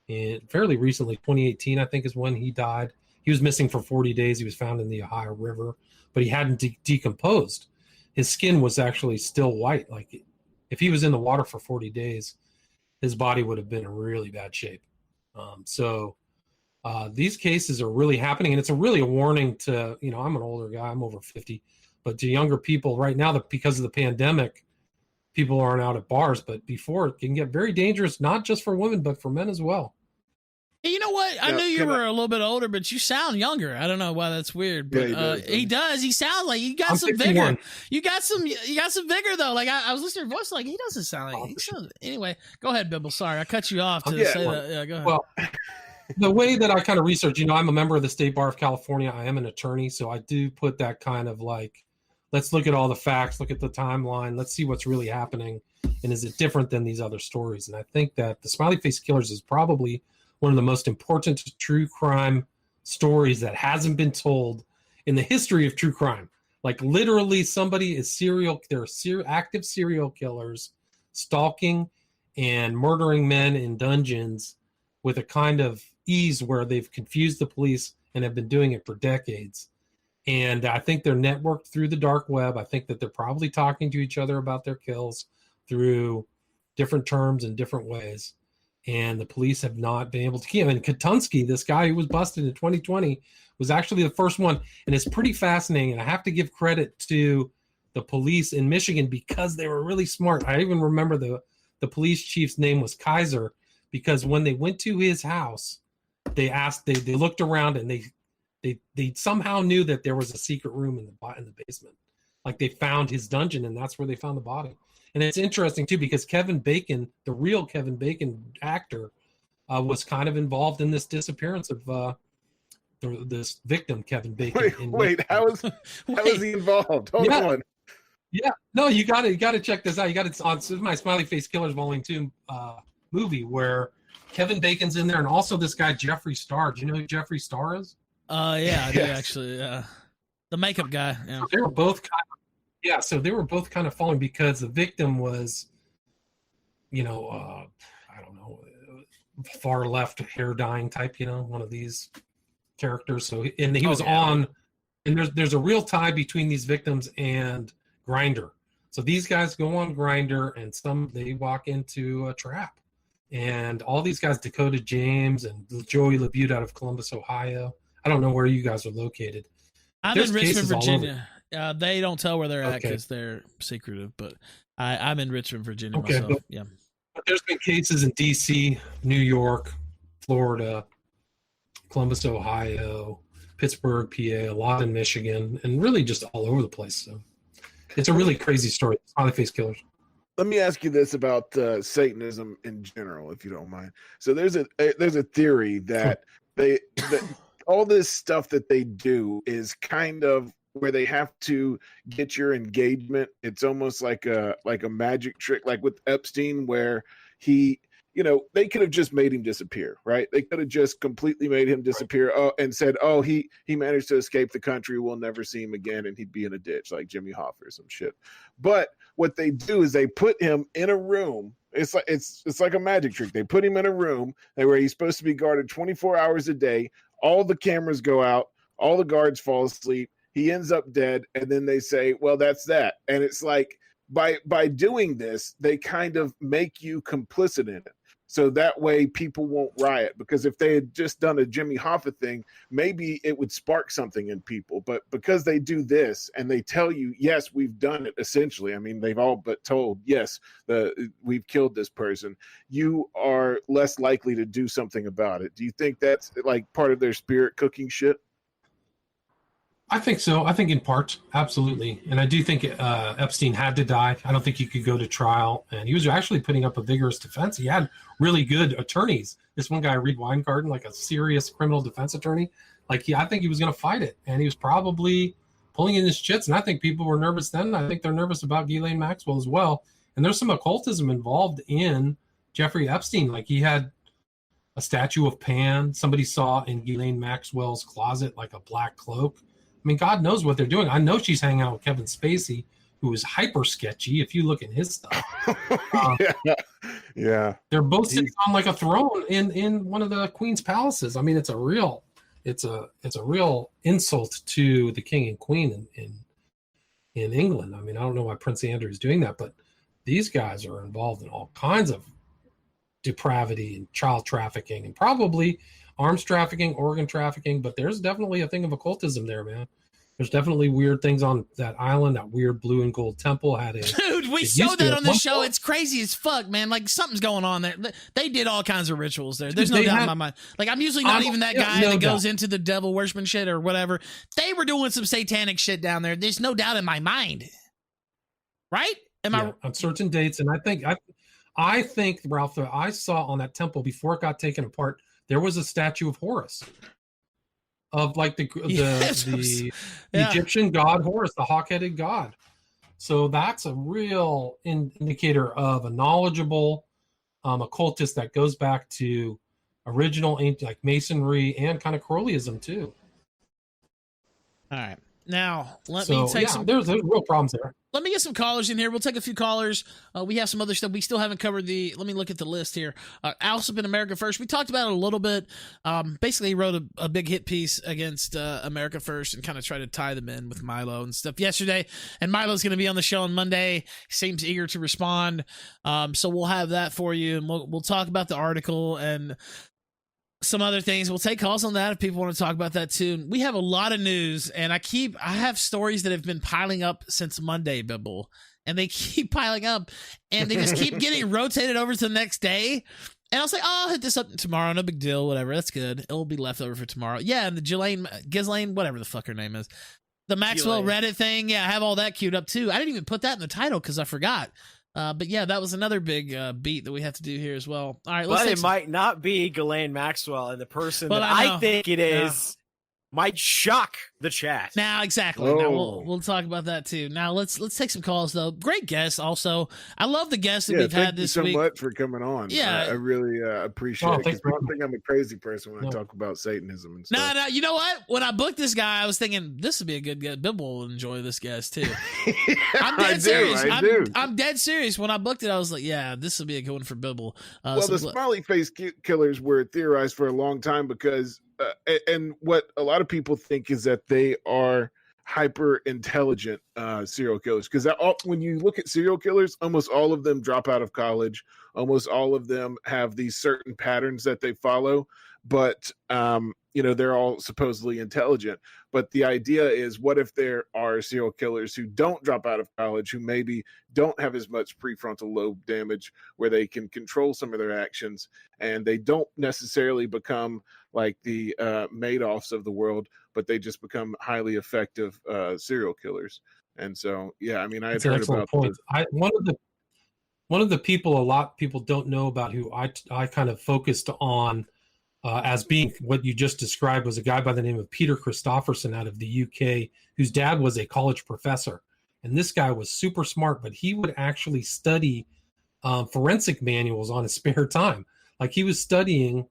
And fairly recently, 2018, I think, is when he died. He was missing for 40 days. He was found in the Ohio River, but he hadn't decomposed. His skin was actually still white. Like if he was in the water for 40 days, his body would have been in really bad shape. These cases are really happening, and it's really a warning to, I'm an older guy, I'm over 50, but to younger people right now, that because of the pandemic, people aren't out at bars, but before it can get very dangerous, not just for women, but for men as well. Hey, you know what? I knew you were a little bit older, but you sound younger. I don't know why that's weird, but he does. He sounds like you got some 51. Vigor. You got some vigor though. Like I was listening to your voice, like he doesn't sound like. Anyway, go ahead, Bibble. Sorry, I cut you off to say that. Yeah, go ahead. Well, the way that I kind of research, I'm a member of the State Bar of California. I am an attorney, so I do put that kind of like, let's look at all the facts, look at the timeline, let's see what's really happening, and is it different than these other stories? And I think that the Smiley Face Killers is probably one of the most important true crime stories that hasn't been told in the history of true crime. Like literally somebody is there are active serial killers stalking and murdering men in dungeons with a kind of ease where they've confused the police and have been doing it for decades. And I think they're networked through the dark web. I think that they're probably talking to each other about their kills through different terms and different ways. And the police have not been able to keep him. And Katunsky, this guy who was busted in 2020, was actually the first one. And it's pretty fascinating. And I have to give credit to the police in Michigan because they were really smart. I even remember the police chief's name was Kaiser, because when they went to his house, they looked around and they somehow knew that there was a secret room in the basement. Like they found his dungeon, and that's where they found the body. And it's interesting too, because Kevin Bacon, the real Kevin Bacon actor, was kind of involved in this disappearance of this victim, Kevin Bacon. Wait, how is he involved? Hold on. Yeah, no, you got to check this out. You got it on my Smiley Face Killers Volume 2 movie where Kevin Bacon's in there, and also this guy Jeffree Star. Do you know who Jeffree Star is? Yeah, I do actually. The makeup guy. Yeah. They were both kind of following because the victim was, I don't know, far left hair dyeing type, one of these characters. So, and he was on, and there's a real tie between these victims and Grindr. So these guys go on Grindr, and they walk into a trap. And all these guys, Dakota James and Joey LaBute out of Columbus, Ohio. I don't know where you guys are located. I'm in Richmond, Virginia. They don't tell where they're at because they're secretive, but I'm in Richmond, Virginia myself. But there's been cases in D.C., New York, Florida, Columbus, Ohio, Pittsburgh, PA, a lot in Michigan, and really just all over the place. So it's a really crazy story. Smiley face killers. Let me ask you this about Satanism in general, if you don't mind. So there's a theory that all this stuff that they do is kind of where they have to get your engagement. It's almost like a magic trick, like with Epstein, where he, they could have just made him disappear, right? They could have just completely made him disappear and said, he managed to escape the country. We'll never see him again. And he'd be in a ditch like Jimmy Hoffa or some shit. But what they do is they put him in a room. It's like a magic trick. They put him in a room where he's supposed to be guarded 24 hours a day. All the cameras go out. All the guards fall asleep. He ends up dead. And then they say, well, that's that. And it's like by doing this, they kind of make you complicit in it. So that way people won't riot, because if they had just done a Jimmy Hoffa thing, maybe it would spark something in people. But because they do this and they tell you, yes, we've done it, essentially. I mean, they've all but told, yes, we've killed this person. You are less likely to do something about it. Do you think that's like part of their spirit cooking shit? I think so. I think in part, absolutely. And I do think Epstein had to die. I don't think he could go to trial. And he was actually putting up a vigorous defense. He had really good attorneys. This one guy, Reed Weingarten, like a serious criminal defense attorney. I think he was going to fight it. And he was probably pulling in his chits. And I think people were nervous then. I think they're nervous about Ghislaine Maxwell as well. And there's some occultism involved in Jeffrey Epstein. Like, he had a statue of Pan. Somebody saw in Ghislaine Maxwell's closet like a black cloak. I mean, God knows what they're doing. I know she's hanging out with Kevin Spacey, who is hyper sketchy if you look at his stuff. Yeah. They're both sitting on like a throne in one of the Queen's palaces. I mean, it's a real insult to the King and Queen in England. I mean, I don't know why Prince Andrew is doing that, but these guys are involved in all kinds of depravity and child trafficking and probably arms trafficking, organ trafficking, but there's definitely a thing of occultism there, man. There's definitely weird things on that island. That weird blue and gold temple had a... Dude, we showed that on the show. It's crazy as fuck, man. Like, something's going on there. They did all kinds of rituals there. There's no doubt in my mind. Like, I'm usually not even that guy that goes into the devil worshiping shit or whatever. They were doing some satanic shit down there. There's no doubt in my mind. Right? On certain dates, and I think, Ralph, that I saw on that temple before it got taken apart, there was a statue of Horus, of like the Egyptian god Horus, the hawk-headed god. So that's a real indicator of a knowledgeable occultist that goes back to original like Masonry and kind of Crowleyism too. All right. Now, let me take some... There's real problems there. Let me get some callers in here. We'll take a few callers. We have some other stuff. We still haven't covered let me look at the list here. Alsop in America First. We talked about it a little bit. Basically, he wrote a big hit piece against America First and kind of tried to tie them in with Milo and stuff yesterday. And Milo's going to be on the show on Monday. He seems eager to respond. So we'll have that for you. And we'll talk about the article and some other things. We'll take calls on that if people want to talk about that too. We have a lot of news, and I have stories that have been piling up since Monday, Bibble, and they keep piling up, and they just keep getting rotated over to the next day. And I'll say, I'll hit this up tomorrow. No big deal. Whatever. That's good. It'll be left over for tomorrow. Yeah. And the Ghislaine, whatever the fuck her name is, the Maxwell Reddit thing. Yeah. I have all that queued up too. I didn't even put that in the title because I forgot. But yeah, that was another big beat that we have to do here as well. All right, but it might not be Ghislaine Maxwell, and the person that I think it is might shock the chat. Now, exactly. Now Oh. we'll talk about that too. Now let's take some calls though. Great guest. Also, I love the guests that Yeah, we've had thank you this so week. much for coming on. Yeah. I really appreciate it. thanks Because for people think I'm a crazy person when I No. talk about Satanism and No, stuff. no, you know what? When I booked this guy, I was thinking this would be a good guest. Bill will enjoy this guest too. I'm dead serious. I do. I'm dead serious. When I booked it, I was like, yeah, this will be a good one for Bibble. Well, the smiley face killers were theorized for a long time because, and what a lot of people think is that they are hyper intelligent serial killers. Because when you look at serial killers, almost all of them drop out of college. Almost all of them have these certain patterns that they follow, but they're all supposedly intelligent. But the idea is, what if there are serial killers who don't drop out of college, who maybe don't have as much prefrontal lobe damage, where they can control some of their actions, and they don't necessarily become like the Madoffs of the world, but they just become highly effective serial killers. And so, yeah, I mean, I had heard about point. One of the people a lot of people don't know about, who I kind of focused on as being what you just described, was a guy by the name of Peter Christopherson out of the UK, whose dad was a college professor. And this guy was super smart, but he would actually study forensic manuals on his spare time. Like, he was studying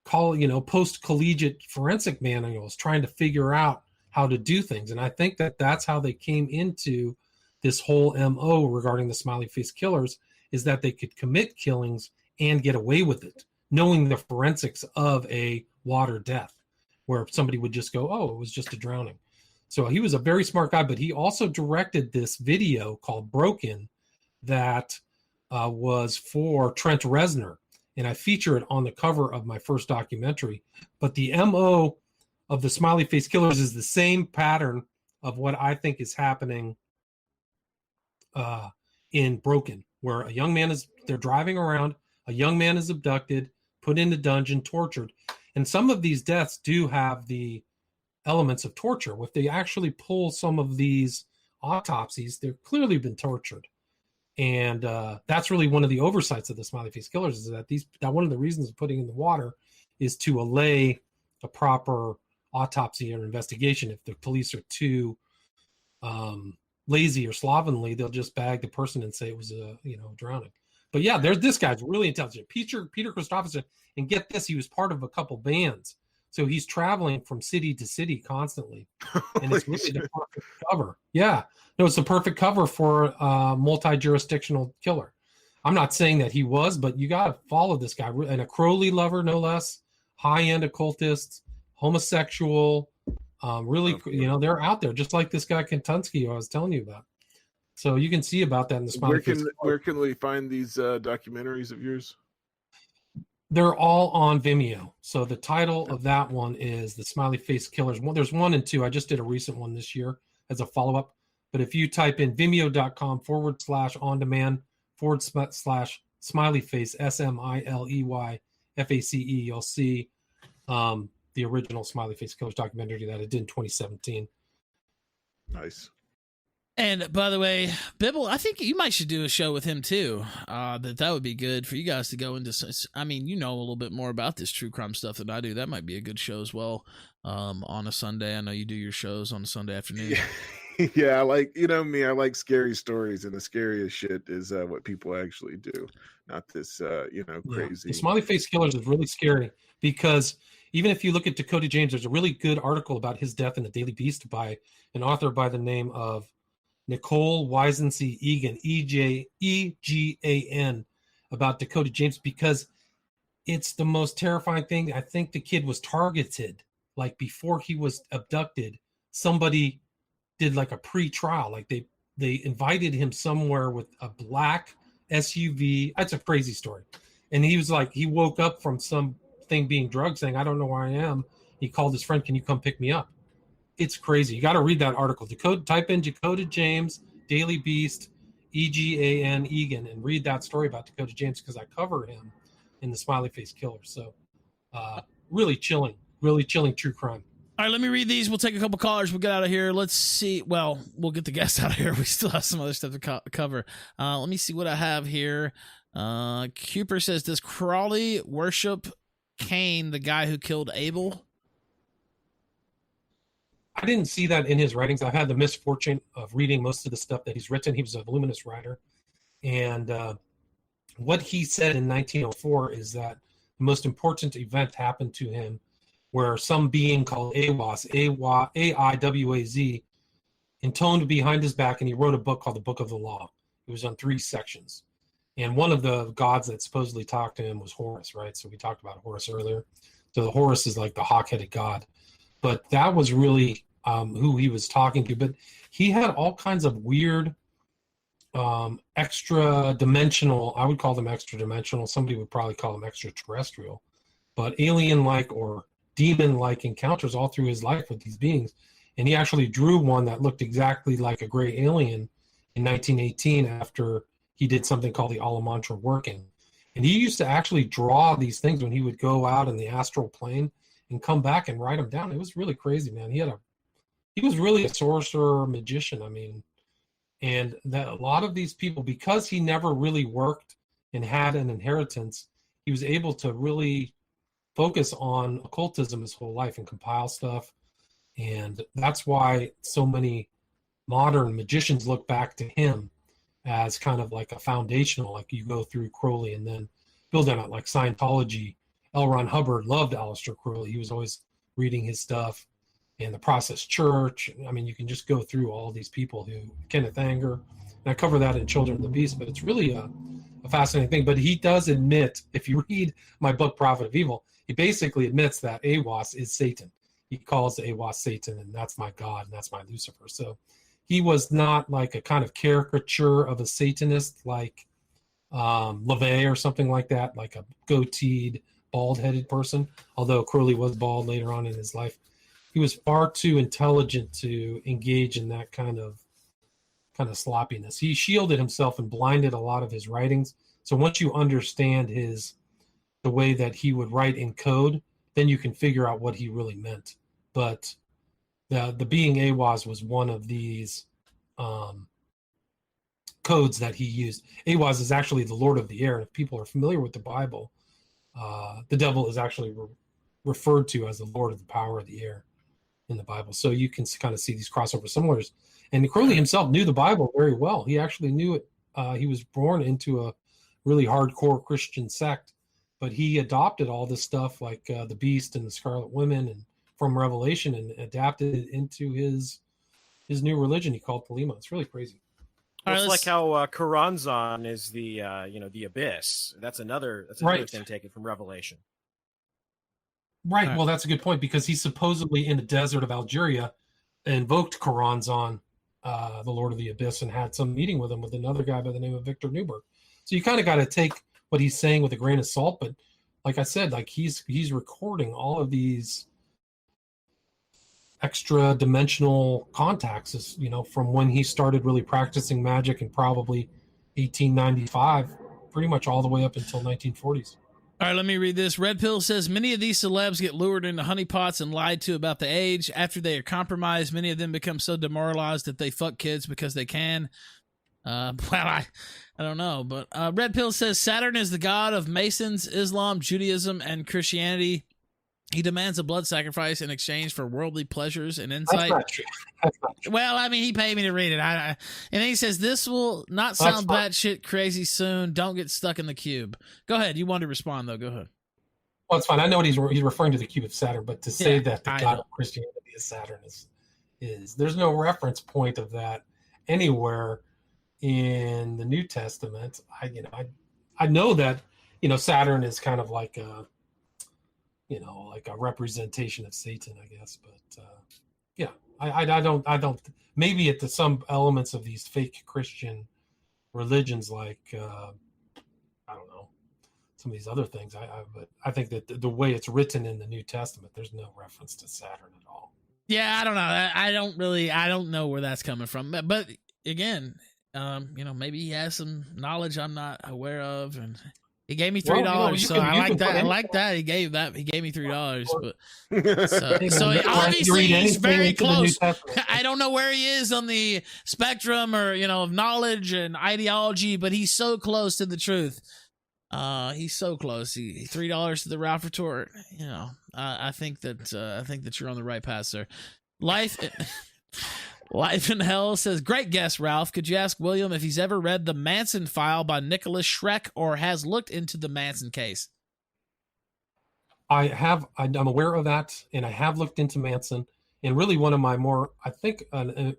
post-collegiate forensic manuals, trying to figure out how to do things. And I think that that's how they came into this whole MO regarding the smiley face killers, is that they could commit killings and get away with it, knowing the forensics of a water death, where somebody would just go, oh, it was just a drowning. So he was a very smart guy, but he also directed this video called Broken that was for Trent Reznor. And I feature it on the cover of my first documentary. But the MO of the smiley face killers is the same pattern of what I think is happening in Broken, where a young man they're driving around, a young man is abducted, put in a dungeon, tortured. And some of these deaths do have the elements of torture. If they actually pull some of these autopsies, they're clearly been tortured. And that's really one of the oversights of the smiley face killers, is that one of the reasons of putting in the water is to allay a proper autopsy or investigation. If the police are too lazy or slovenly, they'll just bag the person and say it was a drowning. But yeah, this guy's really intelligent. Peter Christopherson, and get this, he was part of a couple bands. So he's traveling from city to city constantly. And it's really the perfect cover. Yeah. No, it's the perfect cover for a multi-jurisdictional killer. I'm not saying that he was, but you got to follow this guy. And a Crowley lover, no less, high-end occultist, homosexual, really, they're out there, just like this guy Kentunsky I was telling you about. So you can see about that in the smiley face. Where can we find these documentaries of yours? They're all on Vimeo. So the title of that one is The Smiley Face Killers. Well, there's 1 and 2. I just did a recent one this year as a follow-up. But if you type in vimeo.com/on-demand/smiley face, SMILEY FACE, you'll see the original Smiley Face Killers documentary that I did in 2017. Nice. And by the way, Bibble, I think you might should do a show with him too. That would be good for you guys to go into. I mean, a little bit more about this true crime stuff than I do. That might be a good show as well. On a Sunday, I know you do your shows on a Sunday afternoon. Yeah, I like me. I like scary stories, and the scariest shit is what people actually do, not this crazy. Yeah. The Smiley Face Killers is really scary because even if you look at Dakota James, there's a really good article about his death in the Daily Beast by an author by the name of Nicole Wisensee Egan, EGAN, about Dakota James, because it's the most terrifying thing. I think the kid was targeted. Like, before he was abducted, somebody did like a pre-trial. Like they invited him somewhere with a black SUV. That's a crazy story. And he was like, he woke up from something being drugged, saying, I don't know where I am. He called his friend, can you come pick me up? It's crazy. You got to read that article. Type in Dakota James, Daily Beast, EGAN, Egan, and read that story about Dakota James, because I cover him in the Smiley Face Killer. So really chilling true crime. All right, let me read these. We'll take a couple callers. We'll get out of here. Let's see. Well, we'll get the guests out of here. We still have some other stuff to cover. Let me see what I have here. Cooper says, does Crawley worship Cain, the guy who killed Abel? I didn't see that in his writings. I've had the misfortune of reading most of the stuff that he's written. He was a voluminous writer. And what he said in 1904 is that the most important event happened to him where some being called Aiwaz, A-I-W-A-Z, intoned behind his back, and he wrote a book called the Book of the Law. It was on 3 sections. And one of the gods that supposedly talked to him was Horus, right? So we talked about Horus earlier. So the Horus is like the hawk-headed god. But that was really who he was talking to. But he had all kinds of weird extra dimensional, I would call them extra dimensional. Somebody would probably call them extraterrestrial, but alien-like or demon-like encounters all through his life with these beings. And he actually drew one that looked exactly like a gray alien in 1918 after he did something called the Alamantra working. And he used to actually draw these things when he would go out in the astral plane and come back and write them down. It was really crazy, man. He was really a sorcerer, magician. I mean, and that a lot of these people, because he never really worked and had an inheritance, he was able to really focus on occultism his whole life and compile stuff. And that's why so many modern magicians look back to him as kind of like a foundational, like you go through Crowley and then build on it, like Scientology. L. Ron Hubbard loved Aleister Crowley. He was always reading his stuff. And the Process Church. I mean, you can just go through all these people who, Kenneth Anger, and I cover that in Children of the Beast, but it's really a fascinating thing. But he does admit, if you read my book, Prophet of Evil, he basically admits that Aiwass is Satan. He calls Aiwass Satan, and that's my God, and that's my Lucifer. So he was not like a kind of caricature of a Satanist like LaVey or something like that, like a goateed, bald-headed person, although Crowley was bald later on in his life. He was far too intelligent to engage in that kind of sloppiness. He shielded himself and blinded a lot of his writings. So once you understand the way that he would write in code, then you can figure out what he really meant. But the being Aiwass was one of these codes that he used. Aiwass is actually the Lord of the Air. And if people are familiar with the Bible, the devil is actually referred to as the Lord of the Power of the Air in the Bible. So you can kind of see these crossover similarities. And Crowley himself knew the Bible very well. He actually knew it. He was born into a really hardcore Christian sect, but he adopted all this stuff like the Beast and the Scarlet Women and from Revelation and adapted it into his new religion he called Polima. It's really crazy. It's like how Karanzan is the the abyss. That's another right. thing taken from Revelation. Right. Well, that's a good point because he supposedly in the desert of Algeria invoked Karanzan, the Lord of the Abyss, and had some meeting with him with another guy by the name of Victor Newberg. So you kind of got to take what he's saying with a grain of salt. But like I said, like he's recording all of these extra dimensional contacts, from when he started really practicing magic in probably 1895, pretty much all the way up until 1940s. All right, let me read this. Red Pill says, many of these celebs get lured into honeypots and lied to about the age. After they are compromised, many of them become so demoralized that they fuck kids because they can. Well, I don't know. But Red Pill says, Saturn is the god of Masons, Islam, Judaism, and Christianity. He demands a blood sacrifice in exchange for worldly pleasures and insight. That's not true. Well, I mean, he paid me to read it. And then he says, this will not sound batshit crazy soon. Don't get stuck in the cube. Go ahead. You wanted to respond, though. Go ahead. Well, it's fine. I know what he's referring to the cube of Saturn, but to say that the god of Christianity is Saturn is there's no reference point of that anywhere in the New Testament. I know that, Saturn is kind of like a representation of Satan, I guess. But I don't. Maybe at some elements of these fake Christian religions, like I don't know, some of these other things. But I think that the way it's written in the New Testament, there's no reference to Saturn at all. Yeah, I don't know. I don't know where that's coming from. But again, maybe he has some knowledge I'm not aware of, and he gave me $3, so I like that. I like that. He gave me $3, but so obviously he's very close. I don't know where he is on the spectrum or of knowledge and ideology, but he's so close to the truth. He's so close. $3 to the Ralph retort. I think that you're on the right path, sir. Life. Life in Hell says, great guess, Ralph. Could you ask William if he's ever read The Manson File by Nicholas Schreck or has looked into the Manson case? I have. I'm aware of that, and I have looked into Manson. And really, one of my more, I think, an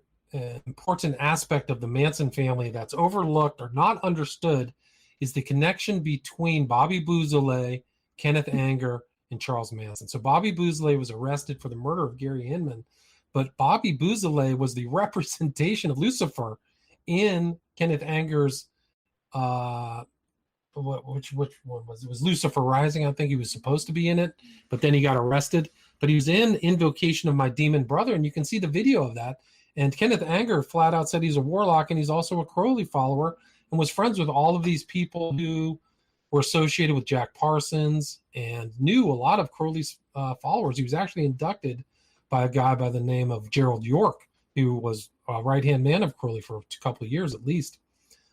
important aspect of the Manson family that's overlooked or not understood is the connection between Bobby Bouzoulet, Kenneth Anger, and Charles Manson. So Bobby Bouzoulet was arrested for the murder of Gary Inman, but Bobby Bouzoulet was the representation of Lucifer in Kenneth Anger's which one was it? Was Lucifer Rising? I think he was supposed to be in it, but then he got arrested. But he was in Invocation of My Demon Brother, and you can see the video of that. And Kenneth Anger flat out said he's a warlock, and he's also a Crowley follower, and was friends with all of these people who were associated with Jack Parsons and knew a lot of Crowley's followers. He was actually inducted by a guy by the name of Gerald York, who was a right-hand man of Crowley for a couple of years at least.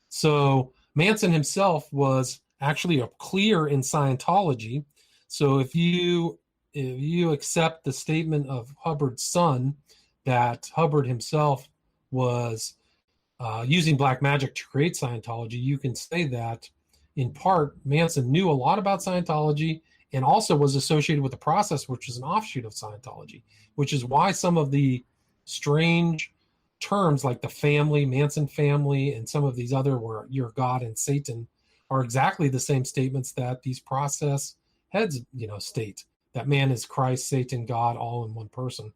So Manson himself was actually a clear in Scientology. So if you accept the statement of Hubbard's son that Hubbard himself was using black magic to create Scientology, you can say that in part Manson knew a lot about Scientology and also was associated with the process, which is an offshoot of Scientology, which is why some of the strange terms like the family, Manson family, and some of these other where you're God and Satan are exactly the same statements that these process heads, state that man is Christ, Satan, God, all in one person.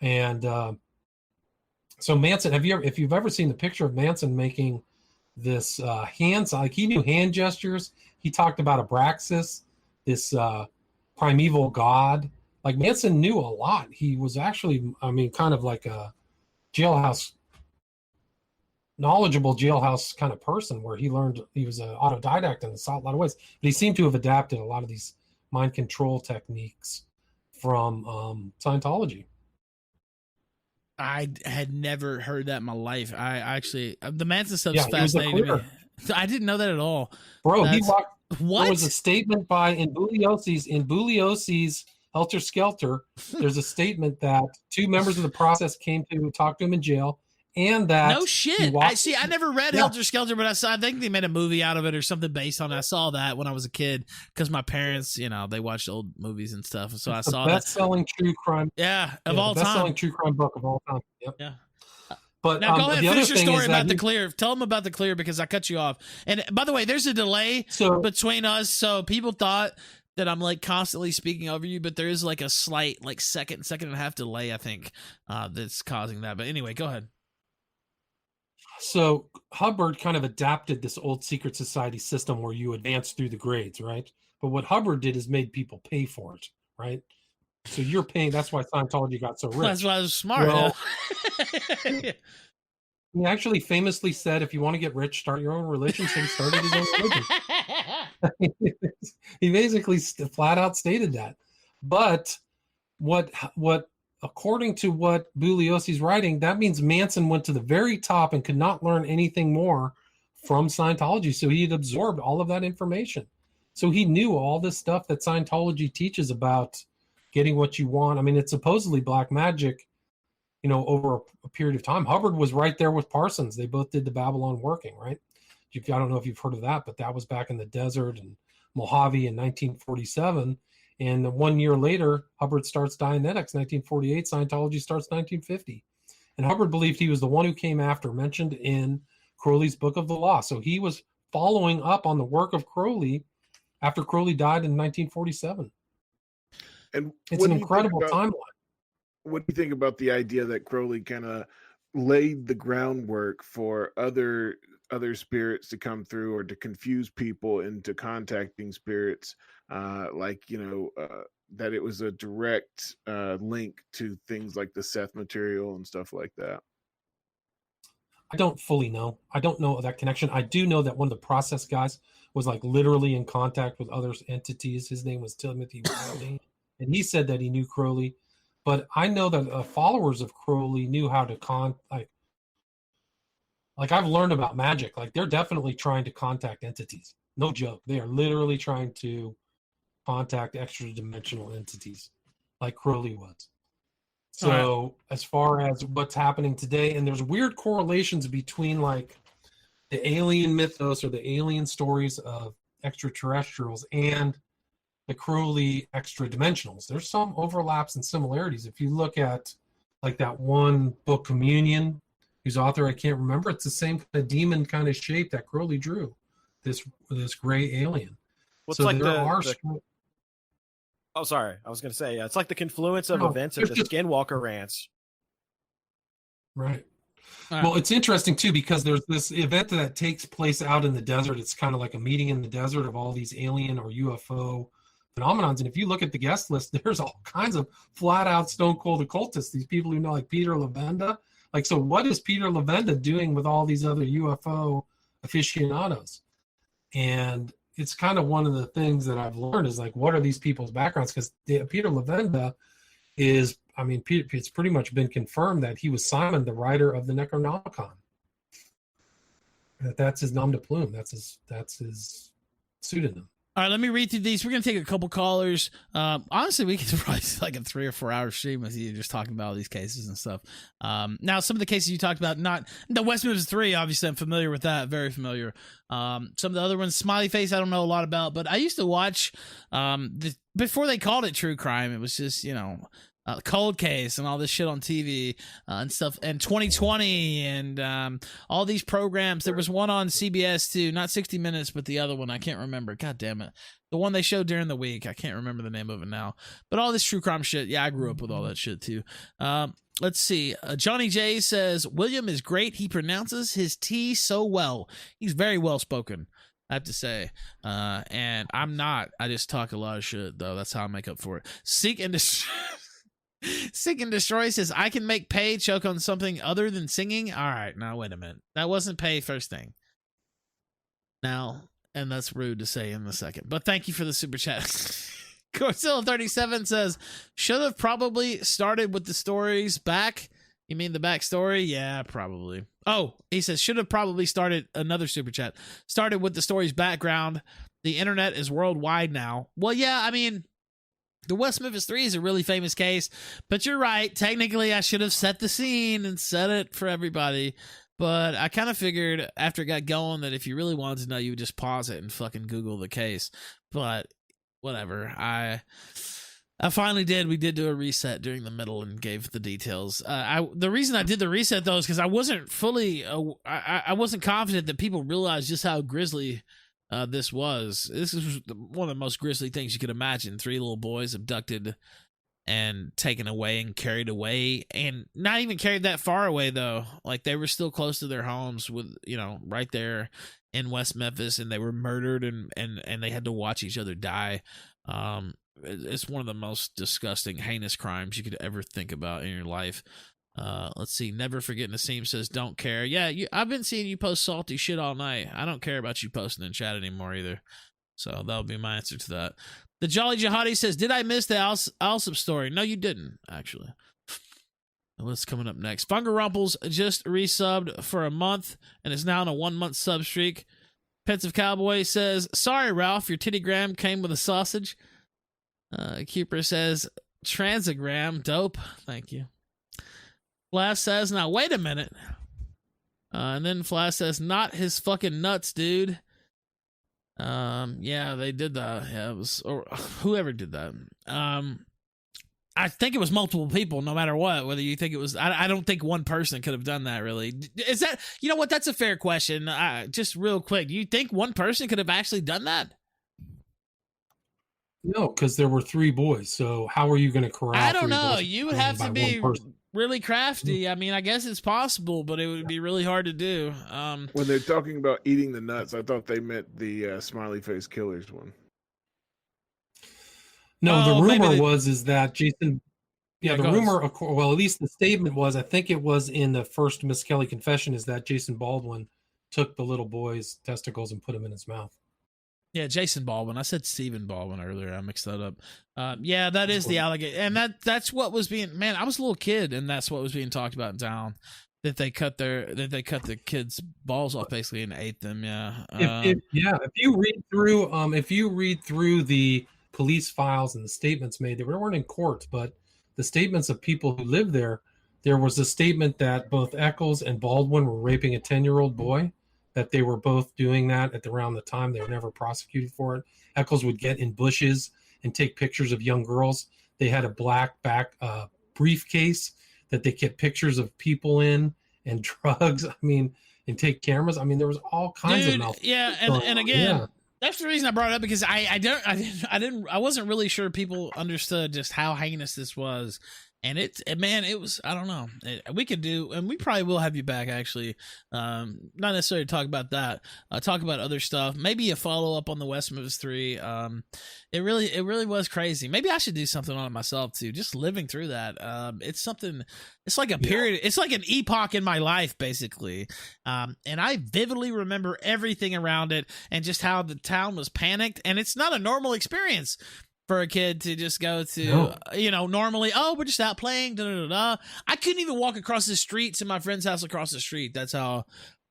And so Manson, if you've ever seen the picture of Manson making this hands, like he knew hand gestures. He talked about Abraxas, this primeval god. Like Manson knew a lot. He was actually, kind of like a knowledgeable jailhouse kind of person where he learned, he was an autodidact in a lot of ways, but he seemed to have adapted a lot of these mind control techniques from Scientology. I had never heard that in my life. I actually, the Manson stuff's fascinating to me. I didn't know that at all. Bro, What? There was a statement in Bugliosi's Helter Skelter. There's a statement that two members of the process came to talk to him in jail, and that no shit. I never read Helter Skelter, but I think they made a movie out of it or something based on it. I saw that when I was a kid because my parents, they watched old movies and stuff, so it's I saw that. Best-selling true crime. Of all time. Best-selling true crime book of all time. Yep. Yeah. But now go ahead, finish your story about the clear. Tell them about the clear because I cut you off. And by the way, there's a delay between us, so people thought that I'm like constantly speaking over you, but there is like a slight second and a half delay, I think, that's causing that. But anyway, go ahead. So Hubbard kind of adapted this old secret society system where you advance through the grades, right? But what Hubbard did is made people pay for it, right? So you're paying. That's why Scientology got so rich. That's why I was smart. Well, he actually famously said, if you want to get rich, start your own religion. So he started his own religion. He basically flat out stated that. But what according to what Bugliosi's writing, that means Manson went to the very top and could not learn anything more from Scientology. So he had absorbed all of that information. So he knew all this stuff that Scientology teaches about getting what you want. I mean, it's supposedly black magic, over a period of time. Hubbard was right there with Parsons. They both did the Babylon working, right? I don't know if you've heard of that, but that was back in the desert and Mojave in 1947. And 1 year later, Hubbard starts Dianetics, 1948. Scientology starts 1950. And Hubbard believed he was the one who came after, mentioned in Crowley's Book of the Law. So he was following up on the work of Crowley after Crowley died in 1947. And it's an incredible timeline. What do you think about the idea that Crowley kind of laid the groundwork for other spirits to come through or to confuse people into contacting spirits, that it was a direct link to things like the Seth material and stuff like that? I don't fully know. I don't know that connection. I do know that one of the process guys was literally in contact with other entities. His name was Timothy Wilding, and he said that he knew Crowley. But I know that followers of Crowley knew how to I've learned about magic. They're definitely trying to contact entities. No joke. They are literally trying to contact extra dimensional entities like Crowley was. So as far as what's happening today, and there's weird correlations between like the alien mythos or the alien stories of extraterrestrials and the Crowley extra dimensionals. There's some overlaps and similarities. If you look at like that one book, Communion, whose author I can't remember, it's the same kind of demon kind of shape that Crowley drew, this gray alien. Well, so it's like Oh, sorry. I was going to say, it's like the confluence of events of the Skinwalker Ranch. Right. Well, it's interesting too because there's this event that takes place out in the desert. It's kind of like a meeting in the desert of all these alien or UFO phenomenons. And if you look at the guest list, there's all kinds of flat out stone cold occultists. These people who know, like Peter Levenda. Like, so what is Peter Levenda doing with all these other UFO aficionados? And it's kind of one of the things that I've learned is like, what are these people's backgrounds? Because Peter Levenda is, I mean, it's pretty much been confirmed that he was Simon, the writer of the Necronomicon. That's his nom de plume. That's his pseudonym. All right, let me read through these. We're going to take a couple callers. Honestly, we could probably do like a 3 or 4 hour stream with you just talking about all these cases and stuff. Now, some of the cases you talked about, not the West Memphis 3, obviously I'm familiar with that, very familiar. Some of the other ones, Smiley Face, I don't know a lot about, but I used to watch, before they called it true crime, it was just, Cold Case and all this shit on TV and stuff, and 2020 and all these programs. There was one on CBS too, not 60 Minutes, but the other one I can't remember. God damn it, the one they showed during the week. I can't remember the name of it now. But all this true crime shit, yeah, I grew up with all that shit too. Let's see. Johnny J says William is great. He pronounces his T so well. He's very well spoken, I have to say. And I'm not. I just talk a lot of shit though. That's how I make up for it. Seek and Destroy says, I can make Pay choke on something other than singing. All right, now wait a minute. That wasn't Pay first thing. Now, and that's rude to say in the second, but thank you for the super chat. Godzilla37 says, should have probably started with the stories back. You mean the backstory? Yeah, probably. Oh, he says, should have probably started another super chat. Started with the story's background. The internet is worldwide now. Well, yeah, I mean, the West Memphis 3 is a really famous case, but you're right. Technically, I should have set the scene and set it for everybody. But I kind of figured after it got going that if you really wanted to know, you would just pause it and fucking Google the case. But whatever. I finally did. We did do a reset during the middle and gave the details. The reason I did the reset, though, is because I wasn't fully... I wasn't confident that people realized just how grisly... This was one of the most grisly things you could imagine. 3 little boys abducted and taken away and carried away, and not even carried that far away though. Like they were still close to their homes with, right there in West Memphis, and they were murdered and they had to watch each other die. It's one of the most disgusting, heinous crimes you could ever think about in your life. Let's see. Never Forgetting Nassim says, don't care. Yeah, I've been seeing you post salty shit all night. I don't care about you posting in chat anymore either. So that'll be my answer to that. The Jolly Jihadi says, did I miss the Alsop story? No, you didn't, actually. What's coming up next? Fungarumples just resubbed for a month and is now on a 1-month sub streak. Pensive Cowboy says, sorry, Ralph, your tittygram came with a sausage. Keeper says, transagram, dope. Thank you. Flash says, now wait a minute. And then Flash says, not his fucking nuts, dude. Yeah, they did that. Yeah, it was, or whoever did that. I think it was multiple people, no matter what, whether you think it was, I don't think one person could have done that, really. Is that, you know what, that's a fair question. Just real quick, do you think one person could have actually done that? No, because there were 3 boys, so how are you going to corral? I don't know. You would have to be really crafty. I mean, I guess it's possible, but it would be really hard to do. When they're talking about eating the nuts, I thought they meant the Smiley Face Killers one. No, the rumor is that Jason. Yeah, the rumor. Well, at least the statement was. I think it was in the first Miss Kelly confession. Is that Jason Baldwin took the little boy's testicles and put them in his mouth? Yeah, Jason Baldwin. I said Stephen Baldwin earlier. I mixed that up. Yeah, that is the allegation, and that's what was being. Man, I was a little kid, and that's what was being talked about in town. That they cut the kids' balls off basically and ate them. Yeah. If you read through the police files and the statements made, they weren't in court, but the statements of people who live there, there was a statement that both Eccles and Baldwin were raping a 10-year-old boy, that they were both doing that at around the time. They were never prosecuted for it. Eccles would get in bushes and take pictures of young girls. They had a black briefcase that they kept pictures of people in and drugs. I mean, and take cameras. I mean, there was all kinds of malfeasance. Yeah, and again, that's the reason I brought it up, because I wasn't really sure people understood just how heinous this was. And it was, I don't know. We could do, and we probably will have you back, actually. Not necessarily to talk about that. Talk about other stuff. Maybe a follow up on the West Memphis 3. It really was crazy. Maybe I should do something on it myself too. Just living through that. It's something. It's like a period. It's like an epoch in my life, basically. And I vividly remember everything around it and just how the town was panicked. And it's not a normal experience for a kid to just go to, normally, we're just out playing, I couldn't even walk across the street to my friend's house across the street. That's how,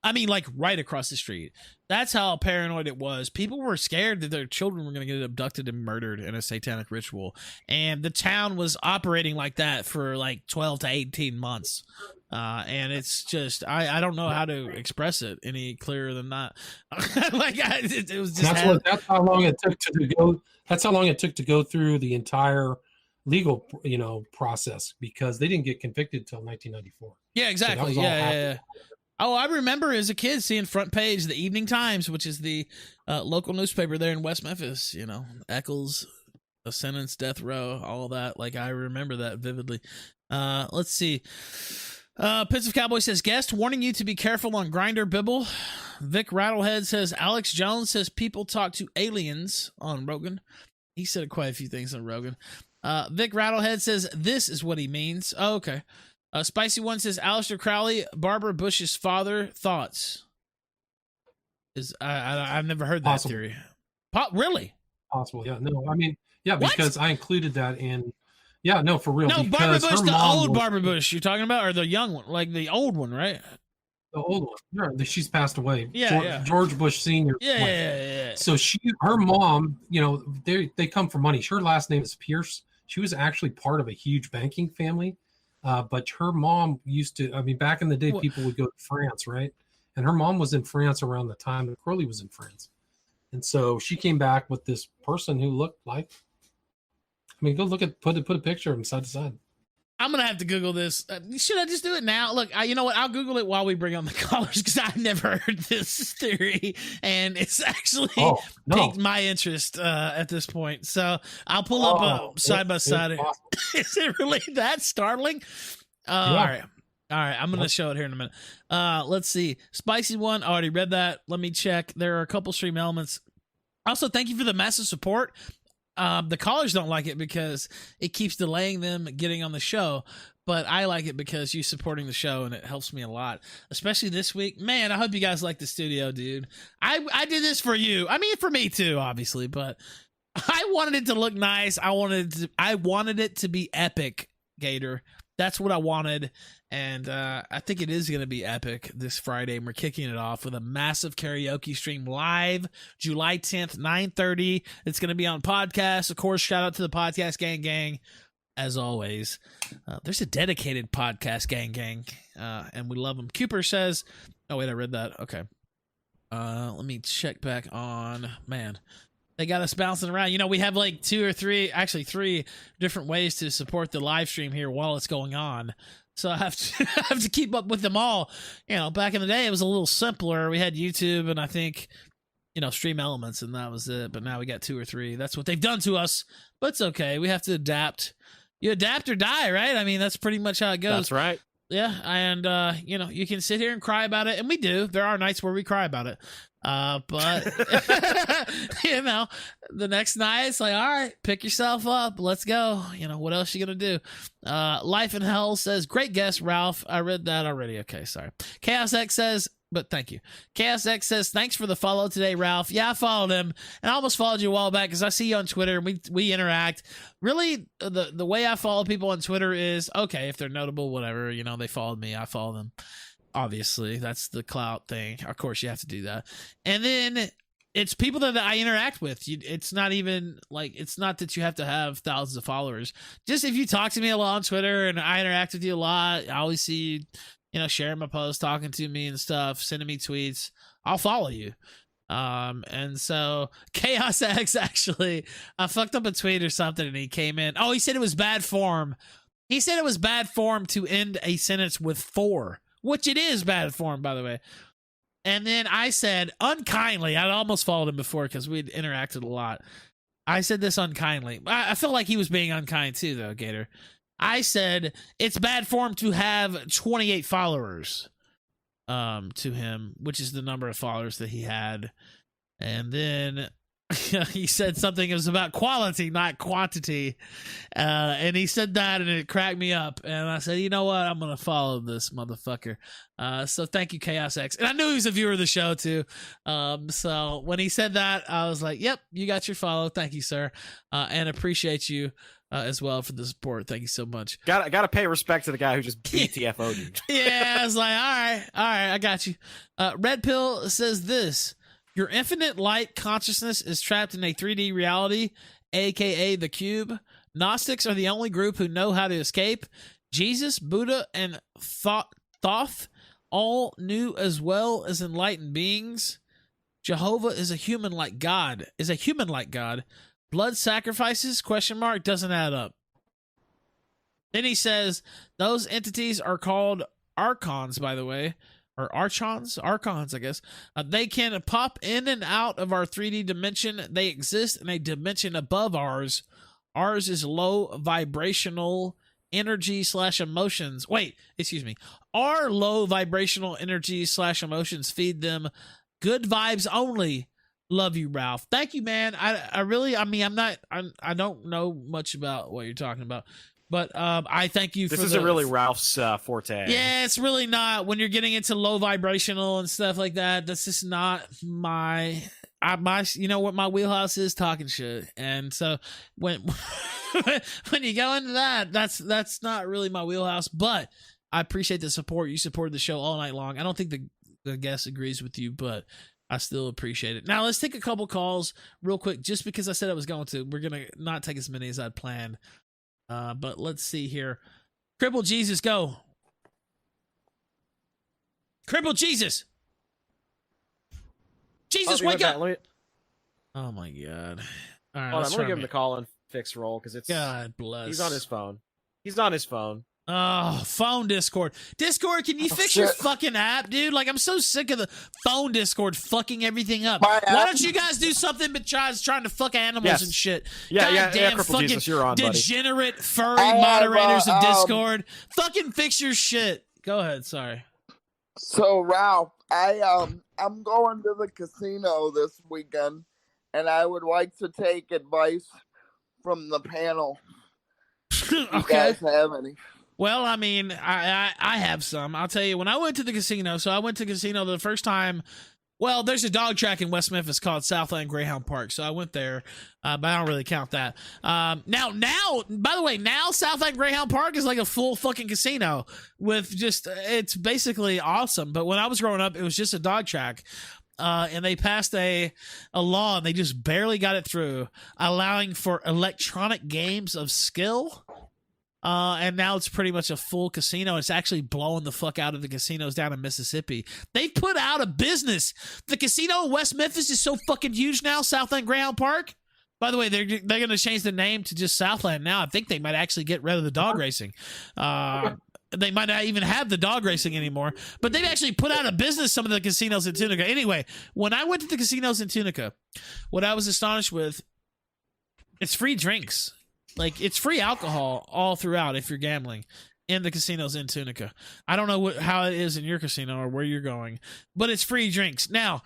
like right across the street. That's how paranoid it was. People were scared that their children were going to get abducted and murdered in a satanic ritual. And the town was operating like that for like 12 to 18 months. And it's just, I don't know how to express it any clearer than that. It was just. That's how long it took to go. That's how long it took to go through the entire legal, process, because they didn't get convicted until 1994. Yeah, exactly. So yeah. Oh, I remember as a kid seeing front page the Evening Times, which is the local newspaper there in West Memphis. Eccles, a sentence, death row, all that. Like, I remember that vividly. Let's see. Pits of Cowboy says, guest warning you to be careful on Grindr Bibble. Vic Rattlehead says, Alex Jones says people talk to aliens on Rogan. He said quite a few things on Rogan. Vic Rattlehead says, this is what he means. Oh, okay. Spicy One says, Aleister Crowley, Barbara Bush's father, thoughts? I've never heard that Possible. theory. Really? Possible, yeah. No, I mean, yeah, because I included that in. Yeah, no, for real. No, Barbara Bush, the old Barbara Bush you're talking about, or the young one, like the old one, right? The old one. Yeah, she's passed away. Yeah, George Bush Sr. Yeah. So her mom, they come from money. Her last name is Pierce. She was actually part of a huge banking family. But her mom used to, back in the day, people would go to France, right? And her mom was in France around the time that Crowley was in France. And so she came back with this person who looked like, go look at, put a picture of him side to side. I'm going to have to Google this. Should I just do it now? Look, you know what? I'll Google it while we bring on the callers, because I've never heard this theory, and it's actually piqued my interest at this point. So I'll pull up side by side. Is it really that startling? All right. I'm going to show it here in a minute. Let's see. Spicy One. I already read that. Let me check. There are a couple stream elements. Also, thank you for the massive support. The callers don't like it because it keeps delaying them getting on the show, but I like it because you supporting the show, and it helps me a lot, especially this week. Man, I hope you guys like the studio, dude. I did this for you. For me too, obviously, but I wanted it to look nice. I wanted it to be epic, Gator. That's what I wanted. And I think it is going to be epic this Friday. And we're kicking it off with a massive karaoke stream live July 10th, 9:30. It's going to be on podcast. Of course, shout out to the Podcast Gang. As always, there's a dedicated Podcast Gang. And we love them. Cooper says, oh, wait, I read that. Okay. Let me check back on, man. They got us bouncing around. We have like three different ways to support the live stream here while it's going on. So I have to keep up with them all. Back in the day, it was a little simpler. We had YouTube and I think, Stream Elements, and that was it. But now we got 2 or 3. That's what they've done to us. But it's okay. We have to adapt. You adapt or die, right? That's pretty much how it goes. That's right. Yeah, and you can sit here and cry about it, and we do. There are nights where we cry about it. But the next night it's like, all right, pick yourself up, let's go. What else you gonna do? Life in Hell says, great guest, Ralph. I read that already. Okay, sorry. Chaos X says, but thank you. Chaos X says, thanks for the follow today, Ralph. Yeah, I followed him, and I almost followed you a while back because I see you on Twitter and we interact. Really, the way I follow people on Twitter is, okay, if they're notable, whatever, they followed me, I follow them. Obviously, that's the clout thing. Of course, you have to do that. And then it's people that I interact with. It's not even like, it's not that you have to have thousands of followers. Just if you talk to me a lot on Twitter and I interact with you a lot, I always see you, sharing my posts, talking to me and stuff, sending me tweets, I'll follow you. And so Chaos X actually, I fucked up a tweet or something and he came in. Oh, he said it was bad form. He said it was bad form to end a sentence with 4, which it is bad form, by the way. And then I said unkindly, I'd almost followed him before because we'd interacted a lot. I said this unkindly. I feel like he was being unkind too, though, Gator. I said it's bad form to have 28 followers to him, which is the number of followers that he had. And then he said something, it was about quality, not quantity. And he said that and it cracked me up. And I said, you know what? I'm going to follow this motherfucker. So thank you, Chaos X. And I knew he was a viewer of the show too. So when he said that, I was like, yep, you got your follow. Thank you, sir. And appreciate you as well for the support. Thank you so much. Got to pay respect to the guy who just BTFO'd you. Yeah, I was like, all right, I got you. Red Pill says this. Your infinite light consciousness is trapped in a 3D reality, aka the cube. Gnostics are the only group who know how to escape. Jesus, Buddha, and Thoth all knew as well as enlightened beings. Jehovah is a human like God. Blood sacrifices, ? Doesn't add up. Then he says, those entities are called archons, by the way. Or archons, I guess. They can pop in and out of our 3D dimension. They exist in a dimension above ours. Ours is low vibrational energy / emotions. Wait, excuse me. Our low vibrational energy / emotions feed them good vibes only. Love you, Ralph. Thank you, man. I don't know much about what you're talking about. But I thank you for this isn't really Ralph's forte. Yeah, it's really not. When you're getting into low vibrational and stuff like that, that's just not my you know what my wheelhouse is, talking shit. And so when when you go into that, that's not really my wheelhouse. But I appreciate the support. You supported the show all night long. I don't think the guest agrees with you, but I still appreciate it. Now let's take a couple calls real quick, just because I said I was going to. We're gonna not take as many as I'd planned. But let's see here. Cripple Jesus, go. Cripple Jesus. Jesus, wake up. Oh my God. All right, hold on, I'm gonna give him the call and fix roll because it's God bless. He's on his phone. Oh, phone Discord. Discord, can you fix your fucking app, dude? Like, I'm so sick of the phone Discord fucking everything up. Why don't you guys do something but trying to fuck animals and shit? Goddamn fucking Jesus, you're on, degenerate furry moderators of Discord. Fucking fix your shit. Go ahead, sorry. So, Ralph, I'm going to the casino this weekend, and I would like to take advice from the panel. Okay. You guys have any? Well, I mean, I have some. I'll tell you, when I went to the casino, so I went to the casino the first time. Well, there's a dog track in West Memphis called Southland Greyhound Park, so I went there, but I don't really count that. Now, by the way, now Southland Greyhound Park is like a full fucking casino with it's basically awesome. But when I was growing up, it was just a dog track. And they passed a law, and they just barely got it through, allowing for electronic games of skill. And now it's pretty much a full casino. It's actually blowing the fuck out of the casinos down in Mississippi. They've put out of business. The casino in West Memphis is so fucking huge now, Southland Greyhound Park. By the way, they're going to change the name to just Southland now. I think they might actually get rid of the dog racing. They might not even have the dog racing anymore, but they've actually put out of business some of the casinos in Tunica. Anyway, when I went to the casinos in Tunica, what I was astonished with, it's free drinks. Like, it's free alcohol all throughout if you're gambling in the casinos in Tunica. I don't know how it is in your casino or where you're going, but it's free drinks. Now,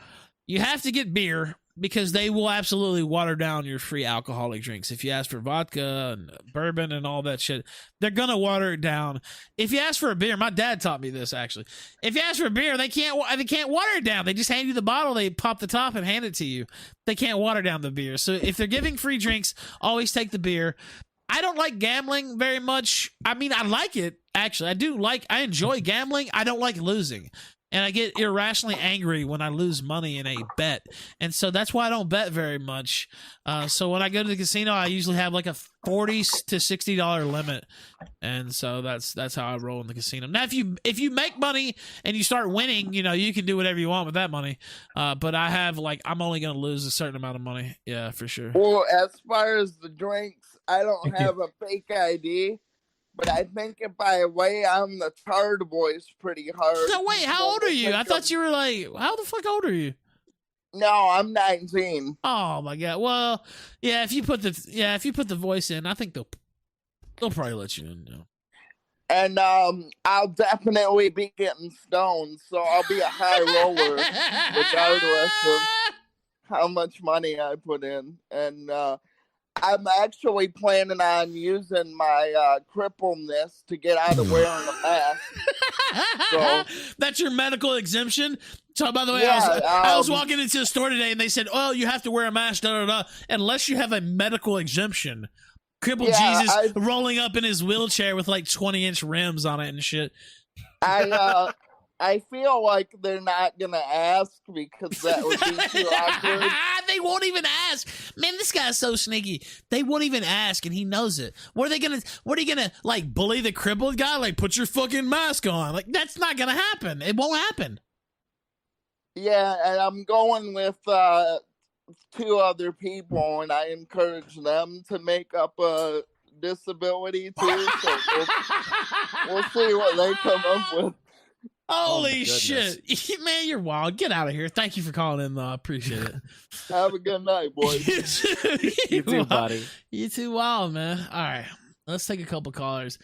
you have to get beer because they will absolutely water down your free alcoholic drinks. If you ask for vodka and bourbon and all that shit, they're going to water it down. If you ask for a beer, my dad taught me this, actually. If you ask for a beer, they can't water it down. They just hand you the bottle, they pop the top and hand it to you. They can't water down the beer. So if they're giving free drinks, always take the beer. I don't like gambling very much. I mean, I like it, actually. I enjoy gambling. I don't like losing. and I get irrationally angry when I lose money in a bet. And so that's why I don't bet very much. So when I go to the casino, I usually have like a $40 to $60 limit. And so that's how I roll in the casino. Now, if you make money and you start winning, you can do whatever you want with that money. But I have I'm only going to lose a certain amount of money. Yeah, for sure. Well, as far as the drinks, I don't have a fake ID. But I think if I weigh on the card voice pretty hard. No, wait, how old are you? I thought you were how the fuck old are you? No, I'm 19. Oh my god. Well, yeah, if you put the voice in, I think they'll probably let you in. And I'll definitely be getting stoned, so I'll be a high roller regardless of how much money I put in. And I'm actually planning on using my crippleness to get out of wearing a mask. So, that's your medical exemption? So, by the way, yeah, I was walking into the store today and they said, "Oh, you have to wear a mask, unless you have a medical exemption." Crippled Jesus rolling up in his wheelchair with 20-inch rims on it and shit. I feel like they're not gonna ask because that would be too awkward. They won't even ask. Man, this guy's so sneaky. They won't even ask, and he knows it. What are you gonna bully the crippled guy? Put your fucking mask on. That's not gonna happen. It won't happen. Yeah, and I'm going with 2 other people, and I encourage them to make up a disability too. So we'll see what they come up with. Holy shit. Man, you're wild. Get out of here. Thank you for calling in, though. I appreciate it. Have a good night, boys. You too, buddy. You too wild, man. All right. Let's take a couple callers.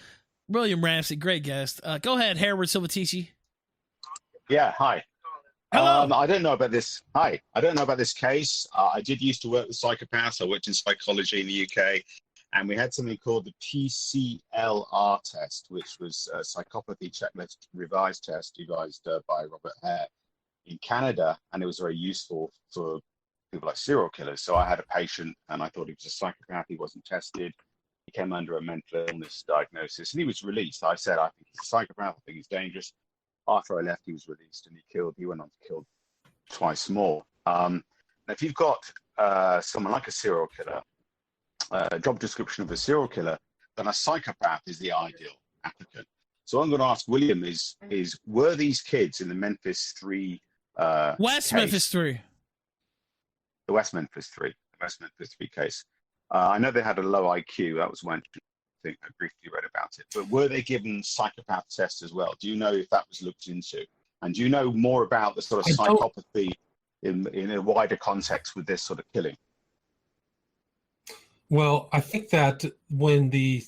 William Ramsey, great guest. Go ahead, Harewood Silvatici. Yeah, hi. Hello. I don't know about this. Hi. I don't know about this case. I did used to work with psychopaths. I worked in psychology in the UK. And we had something called the PCLR test, which was a psychopathy checklist revised test devised by Robert Hare in Canada. And it was very useful for people like serial killers. So I had a patient and I thought he was a psychopath. He wasn't tested. He came under a mental illness diagnosis and he was released. I said, I think he's a psychopath. I think he's dangerous. After I left, he was released and he went on to kill twice more. Now, if you've got someone like a serial killer, job description of a serial killer, then a psychopath is the ideal applicant. So I'm going to ask William is were these kids in the Memphis 3 West case, Memphis 3. The West Memphis 3 case. I know they had a low IQ. That was when I think I briefly read about it. But were they given psychopath tests as well? Do you know if that was looked into? And do you know more about the sort of psychopathy in a wider context with this sort of killing? Well, I think that when the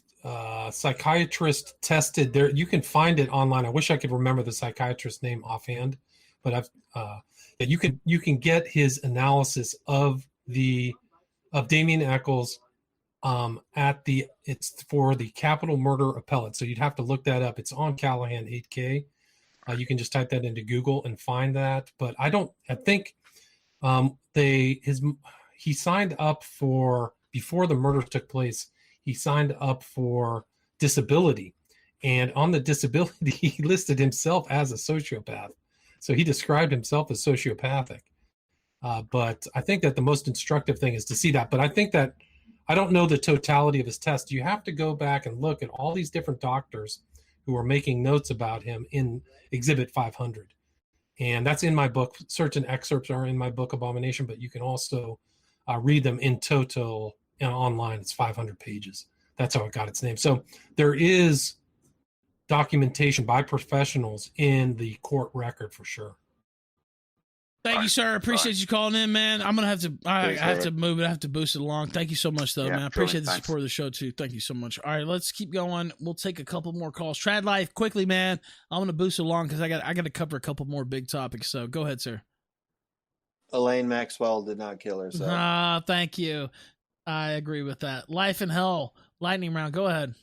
psychiatrist tested there, you can find it online. I wish I could remember the psychiatrist's name offhand, but you can get his analysis of Damien Eccles it's for the capital murder appellate. So you'd have to look that up. It's on Callahan 8K. You can just type that into Google and find that. But I think he signed up for, before the murder took place, he signed up for disability. And on the disability, he listed himself as a sociopath. So he described himself as sociopathic. But I think that the most instructive thing is to see that. But I think that I don't know the totality of his test. You have to go back and look at all these different doctors who are making notes about him in Exhibit 500. And that's in my book. Certain excerpts are in my book, Abomination, but you can also read them in total online. It's 500 pages. That's how it got its name. So there is documentation by professionals in the court record for sure. Thank you, sir. Appreciate you calling in, man. I'm gonna have to. I have to move it. I have to boost it along. Thank you so much, though, man. I appreciate the support of the show too. Thank you so much. All right, let's keep going. We'll take a couple more calls. Trad Life, quickly, man. I'm gonna boost it along because I got to cover a couple more big topics. So go ahead, sir. Elaine Maxwell did not kill herself. Thank you. I agree with that. Life in Hell, lightning round. Go ahead.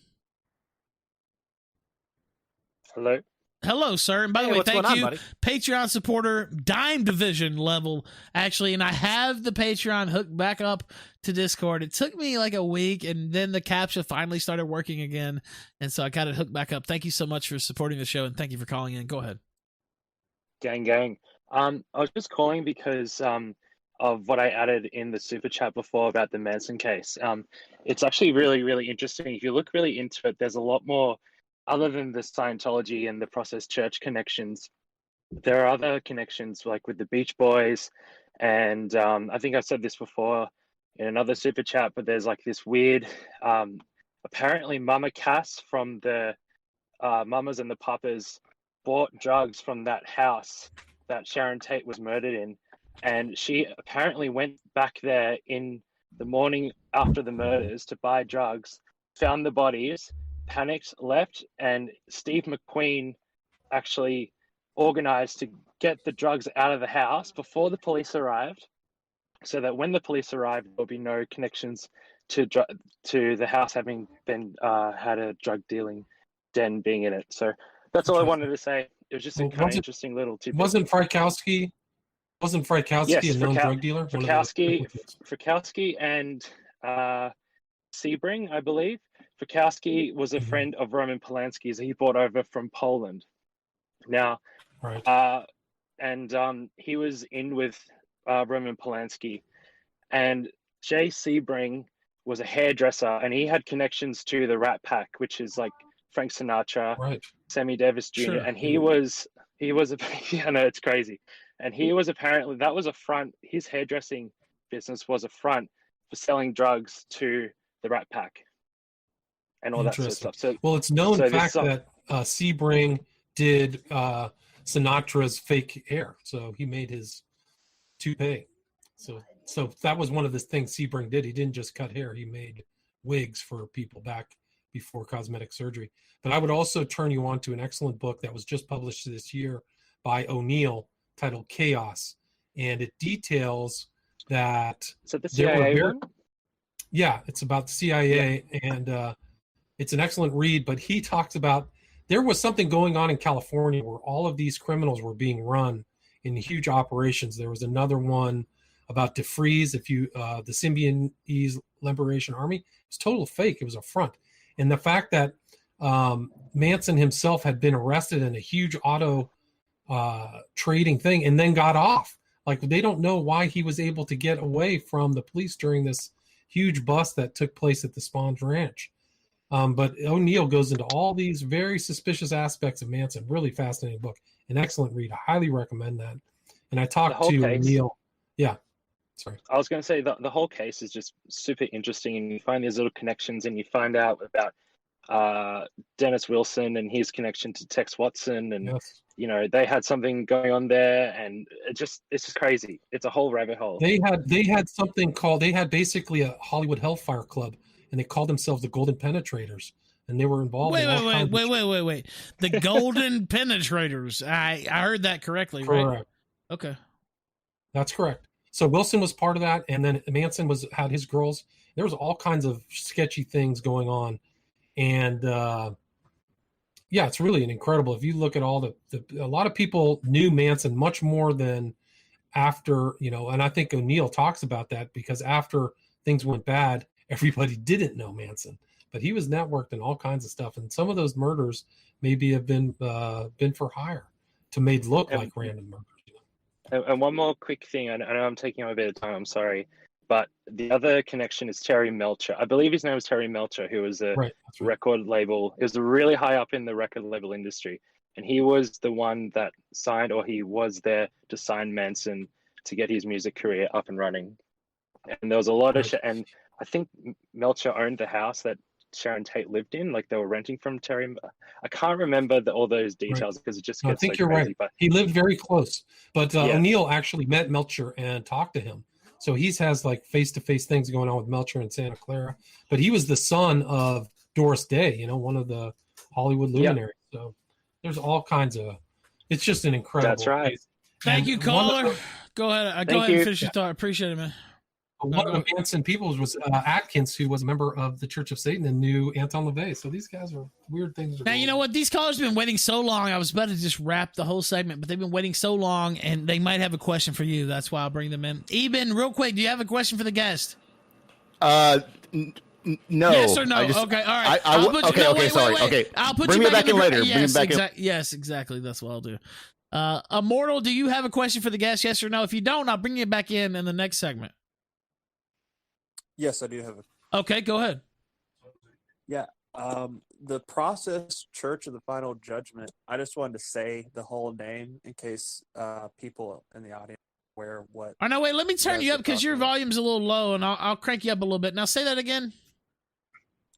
Hello, sir. And by the way, thank you, Patreon supporter, Dime Division level, actually. And I have the Patreon hooked back up to Discord. It took me like a week, and then the CAPTCHA finally started working again. And so I got it hooked back up. Thank you so much for supporting the show, and thank you for calling in. Go ahead. Gang. I was just calling because of what I added in the super chat before about the Manson case. It's actually really, really interesting. If you look really into it, there's a lot more other than the Scientology and the Process Church connections. There are other connections like with the Beach Boys, and I think I said this before in another super chat, but there's like this weird, apparently Mama Cass from the Mamas and the Papas bought drugs from that house that Sharon Tate was murdered in, and she apparently went back there in the morning after the murders to buy drugs, found the bodies, panicked, left, and Steve McQueen actually organized to get the drugs out of the house before the police arrived, so that when the police arrived, there'll be no connections to the house having been had a drug dealing den being in it. So that's all I wanted to say. It was just a kind of interesting little tidbit. Wasn't Frykowski a known drug dealer? Frykowski and Sebring, I believe. Frykowski was a friend of Roman Polanski's. He brought over from Poland. Now, he was in with Roman Polanski, and Jay Sebring was a hairdresser, and he had connections to the Rat Pack, which is like Frank Sinatra, Sammy Davis Jr. And he was yeah, no, it's crazy. And he was apparently, that was a front. His hairdressing business was a front for selling drugs to the Rat Pack and all that sort of stuff. So, well, it's known fact that Sebring did Sinatra's fake hair, so he made his toupee. So that was one of the things Sebring did. He didn't just cut hair; he made wigs for people back before cosmetic surgery. But I would also turn you on to an excellent book that was just published this year by O'Neill, titled Chaos, and it details that. So the CIA one? Yeah, it's about the CIA, and it's an excellent read. But he talks about there was something going on in California where all of these criminals were being run in huge operations. There was another one about DeFreeze, the Symbionese Liberation Army. It was total fake. It was a front. And the fact that Manson himself had been arrested in a huge auto trading thing and then got off. Like, they don't know why he was able to get away from the police during this huge bust that took place at the Spahn Ranch. But O'Neill goes into all these very suspicious aspects of Manson. Really fascinating book. An excellent read. I highly recommend that. And I talked to O'Neill. Yeah. Sorry. I was going to say the whole case is just super interesting, and you find these little connections, and you find out about Dennis Wilson and his connection to Tex Watson, and you know, they had something going on there, and it's just crazy. It's a whole rabbit hole. They had something called, they had basically a Hollywood Hellfire Club, and they called themselves the Golden Penetrators, and they were involved. Wait. The Golden Penetrators. I heard that correctly, correct. Right? Okay, that's correct. So Wilson was part of that, and then Manson had his girls. There was all kinds of sketchy things going on, and yeah, it's really an incredible. If you look at all a lot of people knew Manson much more than after, you know, and I think O'Neill talks about that, because after things went bad, everybody didn't know Manson, but he was networked and all kinds of stuff, and some of those murders maybe have been for hire to made look like random murders. And one more quick thing. I know I'm taking up a bit of time. I'm sorry. But the other connection is Terry Melcher. I believe his name was Terry Melcher, who was a record label. He was really high up in the record label industry. And he was the one that signed, or he was there to sign Manson to get his music career up and running. And there was a lot of and I think Melcher owned the house that Sharon Tate lived in, like they were renting from Terry. I can't remember all those details because it just gets I think you're crazy, right. But he lived very close. But O'Neill actually met Melcher and talked to him. So he has like face-to-face things going on with Melcher in Santa Clara. But he was the son of Doris Day, you know, one of the Hollywood luminaries. So there's all kinds of. It's just an incredible. That's right. Case. Thank you, caller. Go ahead. Go ahead and finish your thought. Appreciate it, man. One of the Manson people was Atkins, who was a member of the Church of Satan and knew Anton LaVey. So these guys are weird things. Now, you know what? These callers have been waiting so long. I was about to just wrap the whole segment, but they've been waiting so long, and they might have a question for you. That's why I'll bring them in. Eben, real quick, do you have a question for the guest? No. Yes or no? Okay, all right. Sorry. Okay. I'll put Bring you me back in later. Yes, Bring me back in. Yes, exactly. That's what I'll do. Immortal, do you have a question for the guest? Yes or no? If you don't, I'll bring you back in the next segment. Yes, I do have Okay, go ahead. Yeah. The Process Church of the Final Judgment. I just wanted to say the whole name in case people in the audience are aware what. Oh, no, wait, let me turn you up because your about. volume's a little low, and I'll crank you up a little bit. Now say that again.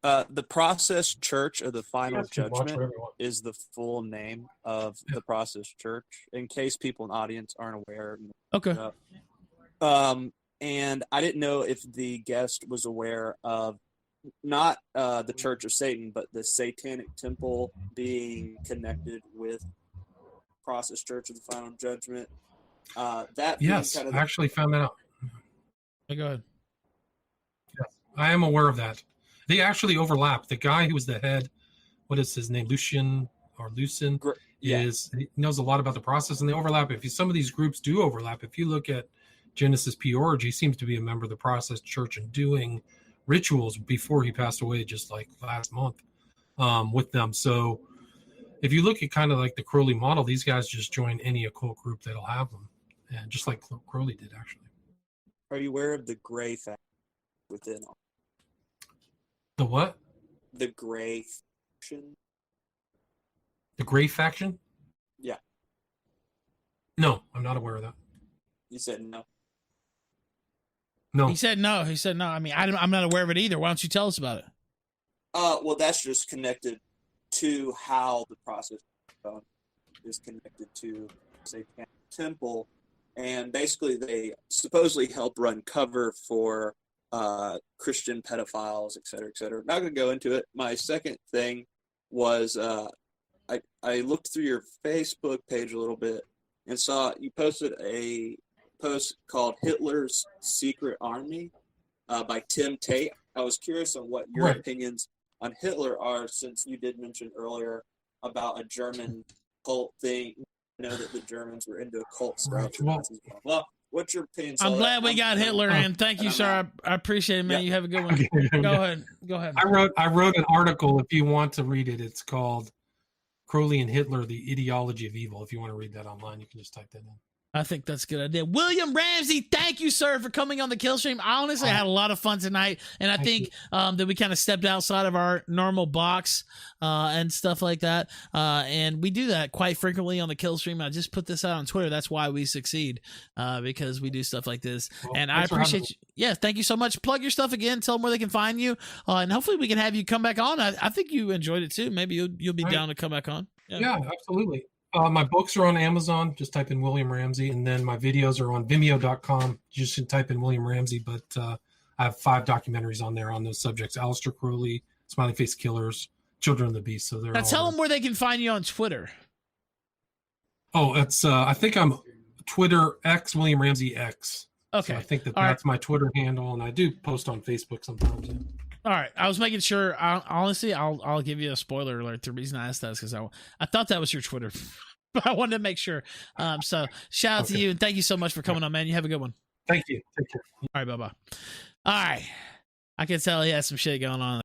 The Process Church of the Final Yes, you watch Judgment whatever you want. is the full name of the Process Church, in case people in the audience aren't aware. Okay. And I didn't know if the guest was aware of not the Church of Satan, but the Satanic Temple being connected with Process Church of the Final Judgment. That Yes, kind of I actually found that out. Hey, go ahead. Yes, I am aware of that. They actually overlap. The guy who was the head, what is his name, Lucien, yeah. he knows a lot about the process, and they overlap. Some of these groups do overlap. If you look at Genesis P. Org, he seems to be a member of the Process Church and doing rituals before he passed away, just like last month, with them. So if you look at kind of like the Crowley model, these guys just join any occult group that'll have them, and just like Crowley did, actually. Are you aware of the gray faction within The what? the gray faction? The Gray Faction? Yeah. No, I'm not aware of that. You said no. No. He said no. I mean, I'm not aware of it either. Why don't you tell us about it? Well, that's just connected to how the process is connected to Satanic Temple, and basically they supposedly help run cover for Christian pedophiles, et cetera, et cetera. Not going to go into it. My second thing was I looked through your Facebook page a little bit and saw you posted a post called Hitler's Secret Army by Tim Tate. I was curious on what your opinions on Hitler are, since you did mention earlier about a German cult thing. I know that the Germans were into occult stuff. Well, what's your opinion? I'm glad we got Hitler in. Thank you, sir. I appreciate it, man. Yeah. You have a good one. Go ahead. I wrote an article. If you want to read it, it's called Crowley and Hitler: The Ideology of Evil. If you want to read that online, you can just type that in. I think that's a good idea. William Ramsey, thank you, sir, for coming on the Killstream. I honestly had a lot of fun tonight, and I think that we kind of stepped outside of our normal box and stuff like that. And we do that quite frequently on the Killstream. I just put this out on Twitter. That's why we succeed, because we do stuff like this. Well, and I appreciate you. Yeah, thank you so much. Plug your stuff again. Tell them where they can find you, and hopefully we can have you come back on. I think you enjoyed it too. Maybe you'll be down to come back on. Yeah, absolutely. My books are on Amazon. Just type in William Ramsey, and then my videos are on Vimeo.com. You should type in William Ramsey, but I have 5 documentaries on there on those subjects: Aleister Crowley, Smiley Face Killers, Children of the Beast. So they're. Now tell them where they can find you on Twitter. Oh, it's I think I'm Twitter X William Ramsey X. Okay, so I think that's my Twitter handle, and I do post on Facebook sometimes. Yeah. All right, I was making sure. Honestly, I'll give you a spoiler alert. The reason I asked that is because I thought that was your Twitter, but I wanted to make sure. So shout out to you, and thank you so much for coming on, man. You have a good one. Thank you. Take care. All right, bye-bye. All right, I can tell he has some shit going on.